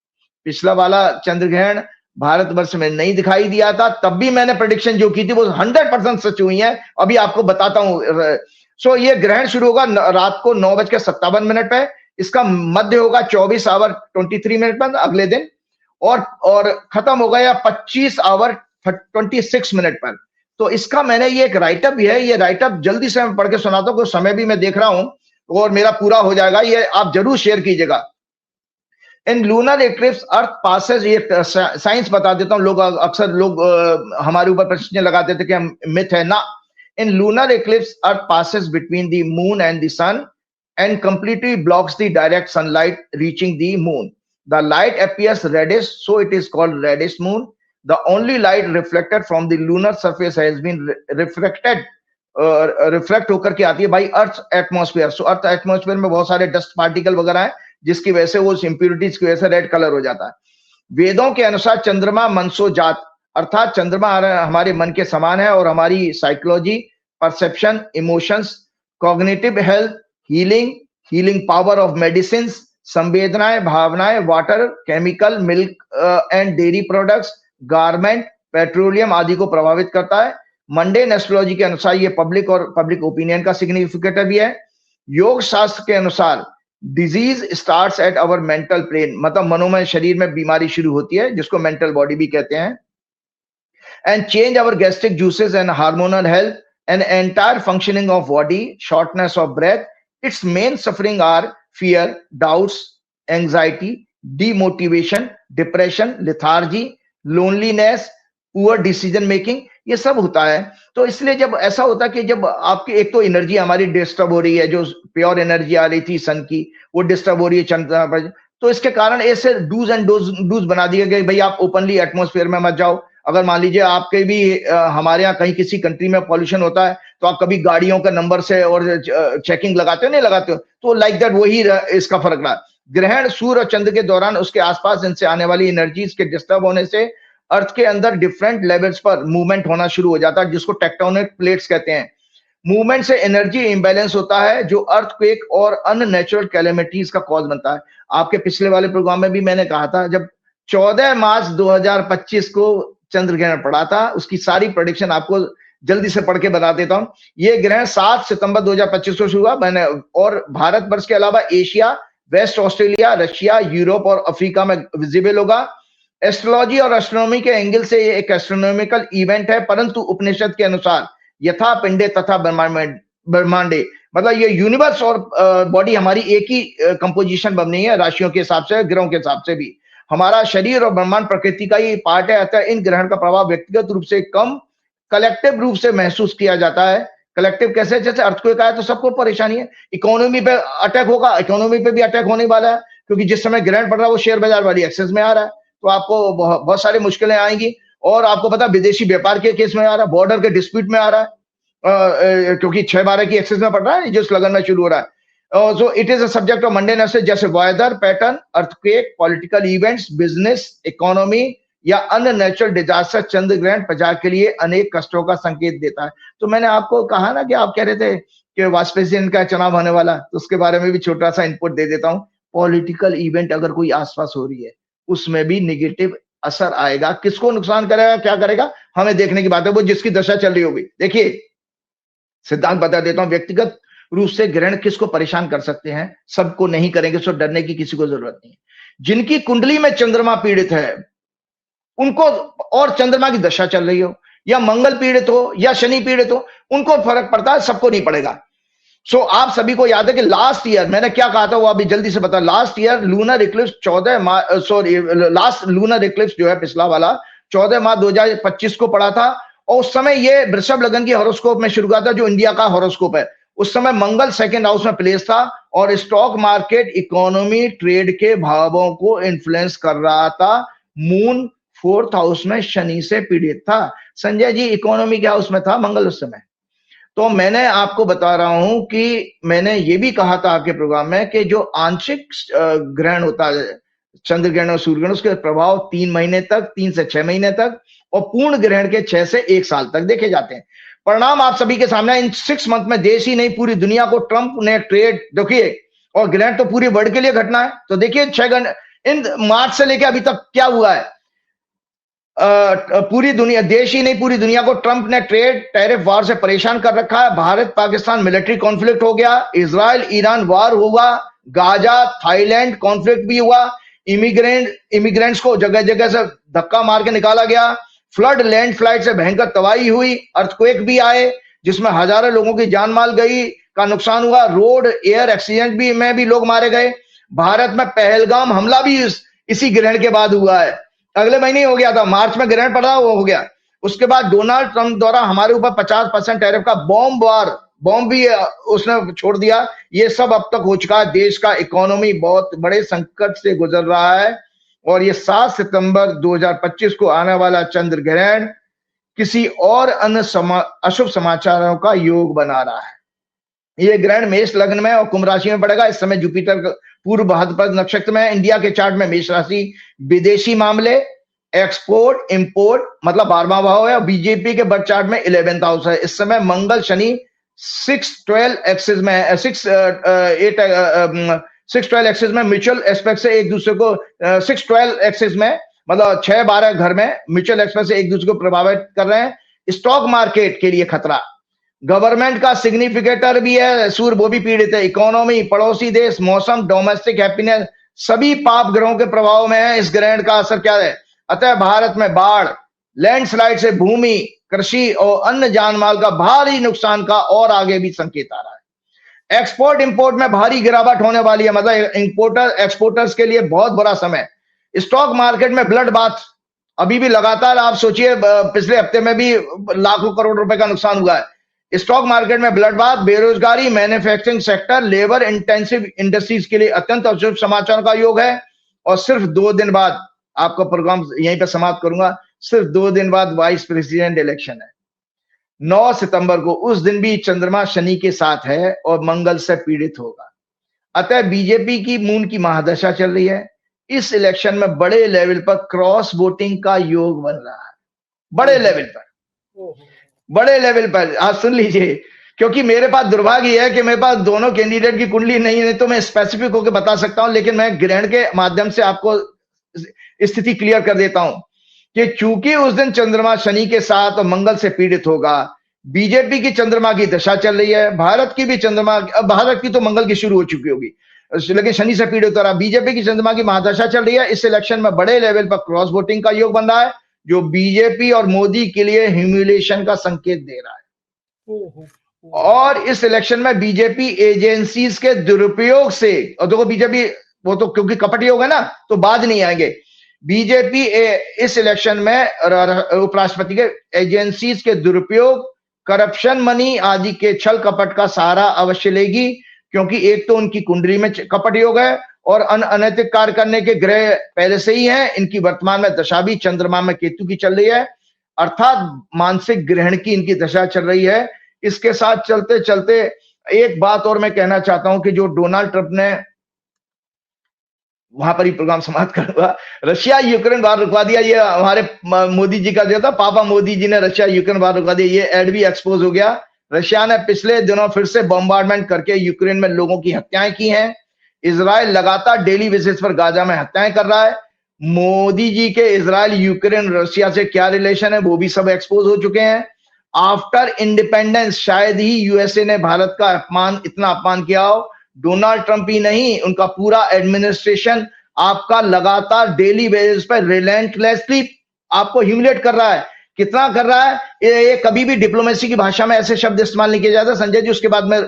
पिछला वाला चंद्र ग्रहण भारतवर्ष में नहीं दिखाई दिया था, तब भी मैंने प्रेडिक्शन जो की थी वो 100% सच हुई है। अभी आपको बताता हूं। सो ये ग्रहण शुरू होगा रात को 9:57 पे, इसका मध्य होगा 24:23 पर अगले दिन, और खत्म होगा या 25:26 पर। तो इसका मैंने ये एक राइटअप भी है, ये राइटअप जल्दी से मैं पढ़ के सुनाता हूँ, समय भी मैं देख रहा हूं और मेरा पूरा हो जाएगा, ये आप जरूर शेयर कीजिएगा। इन लूनर इक्लिप्स अर्थ पासेज, ये साइंस बता देता हूं, लोग अक्सर हमारे ऊपर प्रश्न लगाते थे कि हम मिथ है ना। In lunar eclipse earth passes between the moon and the sun and completely blocks the direct sunlight reaching the moon. The light appears reddish, so it is called reddish moon. The only light reflected from the lunar surface has been refracted, reflect होकर के आती है by Earth's atmosphere. So Earth atmosphere में बहुत सारे dust particle वगैरह हैं, जिसकी वजह से वो impurities की वजह से रेड कलर हो जाता है। वेदों के अनुसार चंद्रमा मनसो जात, अर्थात चंद्रमा हमारे मन के समान है, और हमारी psychology, perception, emotions, cognitive health, healing power of medicine, संवेदनाएं, भावनाएं, water, chemical, milk and dairy products, garment, petroleum आदि को प्रभावित करता है। मंडेन एस्ट्रोलॉजी के अनुसार ये पब्लिक और पब्लिक ओपिनियन का सिग्निफिकेटर भी है। योग शास्त्र के अनुसार disease starts at our mental plane, मतलब मनोमय शरीर में बीमारी शुरू होती है, जिसको मेंटल बॉडी भी कहते हैं। And change our gastric juices and hormonal health and entire functioning of body, shortness of breath. Its main suffering are fear, doubts, anxiety, demotivation, depression, lethargy, loneliness, poor decision making, ये सब होता है। तो इसलिए जब ऐसा होता है कि जब आपकी एक तो एनर्जी हमारी डिस्टर्ब हो रही है, जो प्योर एनर्जी आ रही थी सन की, वो डिस्टर्ब हो रही है चंद्रमा पर, तो इसके कारण ऐसे डूज एंड डूज बना दिए गए, भाई आप ओपनली एटमोस्फेयर में मत जाओ। अगर मान लीजिए आपके भी हमारे यहाँ कहीं किसी कंट्री में पॉल्यूशन होता है, तो आप कभी गाड़ियों के नंबर से और चेकिंग लगाते हो, नहीं लगाते हो, तो लाइक दैट वही इसका फर्क रहा। ग्रहण सूर्य और चंद्र के दौरान उसके आसपास इनसे आने वाली एनर्जीज के डिस्टर्ब होने से अर्थ के अंदर डिफरेंट लेवल्स पर मूवमेंट होना शुरू हो जाता है, जिसको टेक्टोनिक प्लेट्स कहते हैं। मूवमेंट से एनर्जी इंबैलेंस होता है, जो अर्थक्वेक और अननेचुरल कैलेमिटीज का कॉज बनता है। आपके पिछले वाले प्रोग्राम में भी मैंने कहा था, जब 14 मार्च 2025 को चंद्र ग्रहण पड़ा था, उसकी सारी प्रेडिक्शन आपको जल्दी से पढ़ के बता देता हूं। ये ग्रहण 7 सितंबर 2025 को शुरू हुआ, मैंने और भारतवर्ष के अलावा Asia, West Australia, Russia, Europe और अफ्रीका में विजिबल होगा। एस्ट्रोलॉजी और एस्ट्रोनॉमी के एंगल से ये एक एस्ट्रोनॉमिकल इवेंट है, परंतु उपनिषद के अनुसार यथा पिंडे तथा ब्रह्मांडे, मतलब ये यूनिवर्स और बॉडी हमारी एक ही कंपोजिशन बननी है, राशियों के हिसाब से, ग्रहों के हिसाब से भी। हमारा शरीर और ब्रह्मांड प्रकृति का ही पार्ट है, अतः इन ग्रहण का प्रभाव व्यक्तिगत रूप से कम, कलेक्टिव रूप से महसूस किया जाता है। कलेक्टिव कैसे? जैसे अर्थक्वेक आया तो सबको परेशानी है, इकोनॉमी पे अटैक होगा, इकोनॉमी पे भी अटैक होने वाला है, क्योंकि जिस समय ग्रहण पड़ रहा है वो शेयर बाजार वाली एक्सेस में आ रहा है, तो आपको बहुत सारी मुश्किलें आएंगी। और आपको पता विदेशी व्यापार के केस में आ रहा है, बॉर्डर के डिस्प्यूट में आ रहा है, क्योंकि 6/12 की एक्सेस में पड़ रहा है, जिस लगन में शुरू हो रहा है। So it is a subject of mundane affairs, जैसे weather pattern, earthquake, political events, business, economy या अन्य नेचुरल डिजास्टर। चंद्र ग्रहण प्रजा के लिए अनेक कष्टों का संकेत देता है। तो मैंने आपको कहा ना कि आप कह रहे थे कि वाइस प्रेसिडेंट का चुनाव होने वाला, तो उसके बारे में भी छोटा सा इनपुट दे देता हूँ। पॉलिटिकल इवेंट अगर कोई आसपास हो रही है, उसमें भी निगेटिव असर आएगा। किसको नुकसान करेगा, क्या करेगा, हमें देखने की बात है, वो जिसकी दशा चल रही होगी। देखिए सिद्धांत बता देता हूँ, व्यक्तिगत रूप से ग्रहण किसको परेशान कर सकते हैं, सबको नहीं करेंगे, सो डरने की किसी को जरूरत नहीं है। जिनकी कुंडली में चंद्रमा पीड़ित है उनको, और चंद्रमा की दशा चल रही हो, या मंगल पीड़ित हो या शनि पीड़ित हो, उनको फर्क पड़ता है, सबको नहीं पड़ेगा। आप सभी को याद है कि लास्ट ईयर मैंने क्या कहा था, वो अभी जल्दी से बता। Last year lunar Eclipse last lunar Eclipse जो है पिछला वाला 14 मार्च 2025 को पड़ा था, और उस समय ये वृषभ लगन की हॉरोस्कोप में शुरू हुआ था, जो इंडिया का हॉरोस्कोप है। उस समय मंगल सेकंड हाउस में प्लेस था, और स्टॉक मार्केट, इकोनॉमी, ट्रेड के भावों को इन्फ्लुएंस कर रहा था। मून फोर्थ हाउस में शनि से पीड़ित था। संजय जी, इकोनॉमी के हाउस में था मंगल उस समय। तो मैंने आपको बता रहा हूं कि मैंने ये भी कहा था आपके प्रोग्राम में कि जो आंशिक ग्रहण होता है, चंद्र ग्रहण और सूर्य ग्रहण, उसके प्रभाव 3 महीने तक, 3 से 6 महीने तक, और पूर्ण ग्रहण के 6 से 1 साल तक देखे जाते हैं। परिणाम आप सभी के सामने। इन 6 मंथ में देश ही नहीं पूरी दुनिया को ट्रंप ने ट्रेड देखिए, और ग्रहण तो पूरी वर्ल्ड के लिए घटना है। तो देखिए 6 घंटे इन मार्च से लेकर अभी तक क्या हुआ है। पूरी दुनिया, देश ही नहीं पूरी दुनिया को ट्रंप ने ट्रेड टैरिफ वार से परेशान कर रखा है। भारत पाकिस्तान मिलिट्री कॉन्फ्लिक्ट हो गया, इजराइल ईरान वार हुआ, गाजा थाईलैंड कॉन्फ्लिक्ट भी हुआ, इमिग्रेंट्स को जगह जगह से धक्का मार के निकाला गया, फ्लड लैंडस्लाइड से भयंकर तबाही हुई, अर्थक्वेक भी आए जिसमें हजारों लोगों की जान माल गई का नुकसान हुआ, रोड एयर एक्सीडेंट भी में भी लोग मारे गए। भारत में पहलगाम हमला भी इसी ग्रहण के बाद हुआ है। अगले महीने हो गया था, मार्च में ग्रहण पड़ा, वो हो गया। उसके बाद डोनाल्ड ट्रंप द्वारा हमारे ऊपर 50% टैरिफ का बॉम्ब भी उसने छोड़ दिया। ये सब अब तक हो चुका है। देश का इकोनॉमी बहुत बड़े संकट से गुजर रहा है, और ये 7 सितंबर 2025 को आने वाला चंद्र ग्रहण किसी और अन्य अशुभ समाचारों का योग बना रहा है। ये ग्रहण मेष लग्न में और कुंभ राशि में पड़ेगा। इस समय जुपिटर पूर्व भाद्रपद नक्षत्र में। इंडिया के चार्ट में मेष राशि विदेशी मामले, एक्सपोर्ट इंपोर्ट मतलब 12वां भाव है, और बीजेपी के बर्थ चार्ट में 11th हाउस है। इस समय मंगल शनि 6-12 एक्सिस में है, 6-12 एक्सिस में म्यूचुअल एस्पेक्ट से एक दूसरे को 6-12 एक्सिस में मतलब 6-12 घर में म्यूचुअल एस्पेक्ट से एक दूसरे को प्रभावित कर रहे हैं। स्टॉक मार्केट के लिए खतरा, गवर्नमेंट का सिग्निफिकेटर भी है सूर्य, वो भी पीड़ित है। इकोनॉमी, पड़ोसी देश, मौसम, डोमेस्टिक हैप्पीनेस सभी पाप ग्रहों के प्रभाव में है। इस ग्रहण का असर क्या है? अतः भारत में बाढ़, लैंडस्लाइड से भूमि, कृषि और अन्य जानमाल का भारी नुकसान का और आगे भी संकेत आ रहा है। एक्सपोर्ट इंपोर्ट में भारी गिरावट होने वाली है, मतलब इंपोर्टर एक्सपोर्टर्स के लिए बहुत बुरा समय। स्टॉक मार्केट में ब्लड बाथ अभी भी लगातार, आप सोचिए पिछले हफ्ते में भी लाखों करोड़ रुपए का नुकसान हुआ है। स्टॉक मार्केट में ब्लड बाथ, बेरोजगारी, manufacturing sector, labour intensive industries के लिए अत्यंत अशुभ समाचार का योग है। और सिर्फ 2 दिन बाद आपका प्रोग्राम यहीं पर समाप्त करूंगा। सिर्फ 2 दिन बाद वाइस प्रेसिडेंट इलेक्शन है 9 सितंबर को। उस दिन भी चंद्रमा शनि के साथ है और मंगल से पीड़ित होगा। अतः बीजेपी की मून की महादशा चल रही है। इस इलेक्शन में बड़े लेवल पर क्रॉस वोटिंग का योग बन रहा है, बड़े लेवल पर, बड़े लेवल पर। आज सुन लीजिए, क्योंकि मेरे पास दुर्भाग्य है कि मेरे पास दोनों कैंडिडेट की कुंडली नहीं है, तो मैं स्पेसिफिक होकर बता सकता हूं, लेकिन मैं ग्रहण के माध्यम से आपको स्थिति क्लियर कर देता हूं कि चूंकि उस दिन चंद्रमा शनि के साथ और मंगल से पीड़ित होगा, बीजेपी की चंद्रमा की दशा चल रही है, भारत की भी चंद्रमा, भारत की तो मंगल की शुरू हो चुकी होगी लेकिन शनि से पीड़ित हो रहा। बीजेपी की चंद्रमा की महादशा चल रही है। इस इलेक्शन में बड़े लेवल पर क्रॉस वोटिंग का योग बन रहा है, जो बीजेपी और मोदी के लिए ह्यूमिलेशन का संकेत दे रहा है। और इस इलेक्शन में बीजेपी एजेंसीज के दुरुपयोग से, और देखो बीजेपी वो तो क्योंकि कपटी होगा ना, तो बाद नहीं आएंगे। बीजेपी इस इलेक्शन में उपराष्ट्रपति के एजेंसीज के दुरुपयोग, करप्शन, मनी आदि के छल कपट का सहारा अवश्य लेगी, क्योंकि एक तो उनकी कुंडली में कपट योग है और अनैतिक कार्य करने के ग्रह पहले से ही हैं। इनकी वर्तमान में दशा भी चंद्रमा में केतु की चल रही है, अर्थात मानसिक ग्रहण की इनकी दशा चल रही है। इसके साथ चलते चलते एक बात और मैं कहना चाहता हूं कि जो डोनाल्ड ट्रंप ने, वहां पर ही प्रोग्राम समाप्त करूंगा, रशिया यूक्रेन वार रुकवा दिया। ये हमारे मोदी जी का जो था, पापा मोदी जी ने रशिया यूक्रेन वार रुकवा दिया। ये एड भी एक्सपोज हो गया। रशिया ने पिछले दिनों फिर से बॉम्बार्डमेंट करके यूक्रेन में लोगों की हत्याएं की हैं। इजराइल लगातार डेली बेसिस पर गाजा में हत्याएं कर रहा है। मोदी जी के इजराइल, यूक्रेन, रशिया से क्या रिलेशन है वो भी सब एक्सपोज हो चुके हैं। आफ्टर इंडिपेंडेंस शायद ही यूएसए ने भारत का इतना अपमान किया हो। डोनाल्ड ट्रंप ही नहीं, उनका पूरा एडमिनिस्ट्रेशन आपका लगातार डेली बेसिस पर रिलेंटलेसली आपको ह्यूमिलेट कर रहा है। कितना कर रहा है ये कभी भी डिप्लोमेसी की भाषा में ऐसे शब्द इस्तेमाल नहीं किए जाते संजय जी। उसके बाद मैं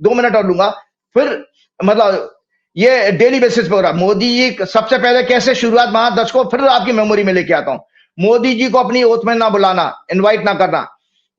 2 मिनट और लूंगा, फिर मतलब ये डेली बेसिस पे हो रहा। मोदी जी सबसे पहले कैसे शुरुआत, वहां दर्शकों फिर आपकी मेमोरी में लेके आता हूं। मोदी जी को अपनी ओथ में ना बुलाना, इनवाइट ना करना।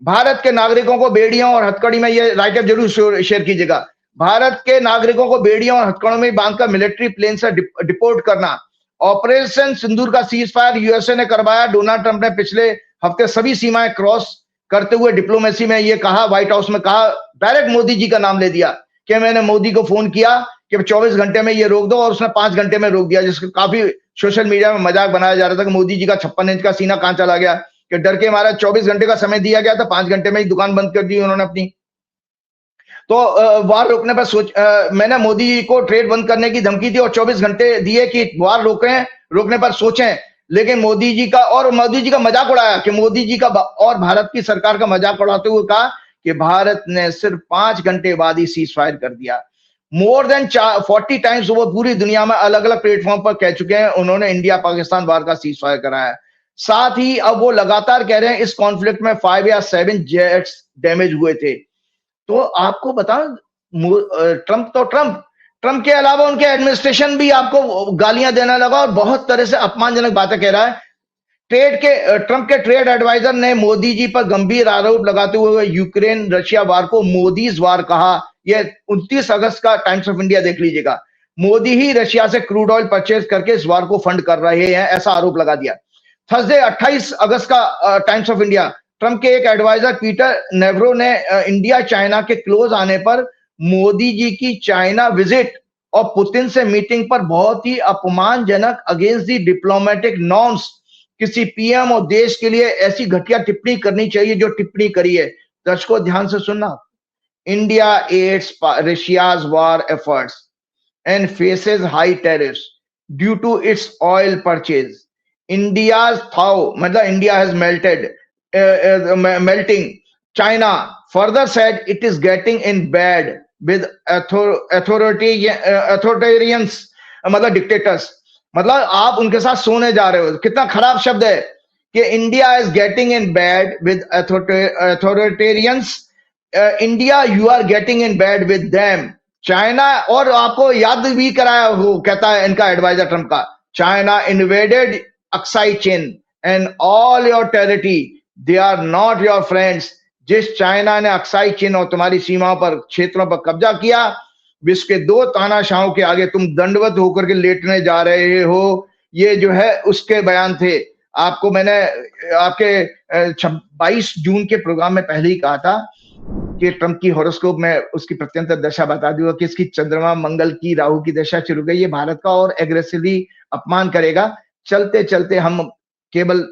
भारत के नागरिकों को बेड़ियों और हथकड़ी में, ये राइटर जरूर शेयर कीजिएगा, भारत के नागरिकों को बेड़ियों और हथकड़ों में बांधकर मिलिट्री प्लेन से डिपोर्ट करना। ऑपरेशन सिंदूर का सीज फायर यूएसए ने करवाया। डोनाल्ड ट्रंप ने पिछले हफ्ते सभी सीमाएं क्रॉस करते हुए डिप्लोमेसी में ये कहा, व्हाइट हाउस में कहा, डायरेक्ट मोदी जी का नाम ले दिया कि मैंने मोदी को फोन किया कि 24 घंटे में ये रोक दो, और उसने 5 घंटे में रोक दिया, जिसका काफी सोशल मीडिया में मजाक बनाया जा रहा था कि मोदी जी का 56 इंच का सीना कहां चला गया, कि डर के मारा 24 घंटे का समय दिया गया था, 5 घंटे में ही दुकान बंद कर दी उन्होंने अपनी। तो वार रोकने पर मैंने मोदी जी को ट्रेड बंद करने की धमकी दी और 24 घंटे दिए कि वार रोकने पर सोचें, लेकिन मोदी जी का मजाक उड़ाया कि मोदी जी का और भारत की सरकार का मजाक उड़ाते हुए कहा कि भारत ने सिर्फ 5 घंटे बाद ही सीज फायर कर दिया। मोर देन 40 टाइम्स वो पूरी दुनिया में अलग अलग प्लेटफॉर्म पर कह चुके हैं उन्होंने इंडिया पाकिस्तान वार का सीज फायर कराया। साथ ही अब वो लगातार कह रहे हैं इस कॉन्फ्लिक्ट में 5 या 7 जेट्स डैमेज हुए थे। तो आपको बताऊं, ट्रंप के अलावा उनके एडमिनिस्ट्रेशन भी आपको गालियां देने लगा और बहुत तरह से अपमानजनक बातें कह रहा है। ट्रंप के ट्रेड एडवाइजर ने मोदी जी पर गंभीर आरोप लगाते हुए यूक्रेन रशिया वार को मोदीज वार कहा। यह 29 अगस्त का टाइम्स ऑफ इंडिया देख लीजिएगा। मोदी ही रशिया से क्रूड ऑयल परचेज करके इस वार को फंड कर रहे हैं, ऐसा आरोप लगा दिया। थर्सडे 28 अगस्त का टाइम्स ऑफ इंडिया, ट्रंप के एक एडवाइजर पीटर नेवरो ने इंडिया चाइना के क्लोज आने पर मोदी जी की चाइना विजिट और पुतिन से मीटिंग पर बहुत ही अपमानजनक, अगेंस्ट दी डिप्लोमेटिक नॉर्म्स, किसी पीएम और देश के लिए ऐसी घटिया टिप्पणी करनी चाहिए जो टिप्पणी करी है। दर्शकों ध्यान से सुनना, India aids Russia's war efforts and faces high tariffs due to its oil purchase. India's thaw, मतलब India has melting. China further said it is getting in bed with authoritarians, मतलब dictators. मतलब आप उनके साथ सोने जा रहे हो। कितना खराब शब्द है कि India is getting in bed with authoritarians. India you are getting in bed with them. China, और आपको याद भी कराया हो, कहता है इनका एडवाइजर ट्रंप का, China invaded Aksai Chin and all your territory, they are not your friends. जिस चाइना ने अक्साई चीन और तुम्हारी सीमाओं पर, क्षेत्रों पर कब्जा किया, विश्व के 2 तानाशाहों के आगे तुम दंडवत होकर के लेटने जा रहे हो। ये जो है उसके बयान थे। आपको मैंने आपके 22 जून के प्रोग्राम में पहले ही कहा था कि ट्रंप की हॉरोस्कोप में उसकी प्रत्यंतर दशा बता दी कि इसकी चंद्रमा, मंगल की, राहु की दशा शुरू गई। ये भारत का और एग्रेसिवली अपमान करेगा। चलते चलते हम केवल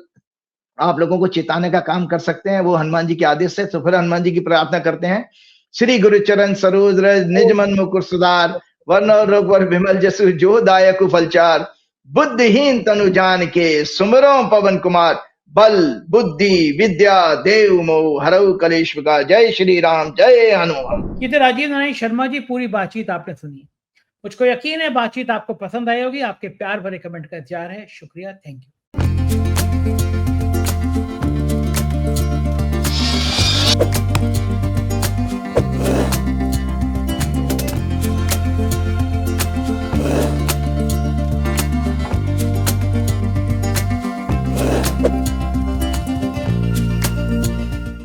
आप लोगों को चेताने का काम कर सकते हैं, वो हनुमान जी के आदेश से। तो फिर हनुमान जी की प्रार्थना करते हैं, श्री गुरुचरण सरोज रज निज मन मुकुर सुधार, वर्ण रघुवर विमल जसु जो दायक फलचार, बुद्धिहीन तनु जान के सुमरो पवन कुमार, बल बुद्धि विद्या देव मोह हरऊ कलेश विकार। जय श्री राम, जय हनुमान। ये थे राजीव नारायण शर्मा जी। पूरी बातचीत आपने सुनी, मुझको यकीन है बातचीत आपको पसंद आई होगी। आपके प्यार भरे कमेंट का इंतजार है। शुक्रिया, थैंक यू।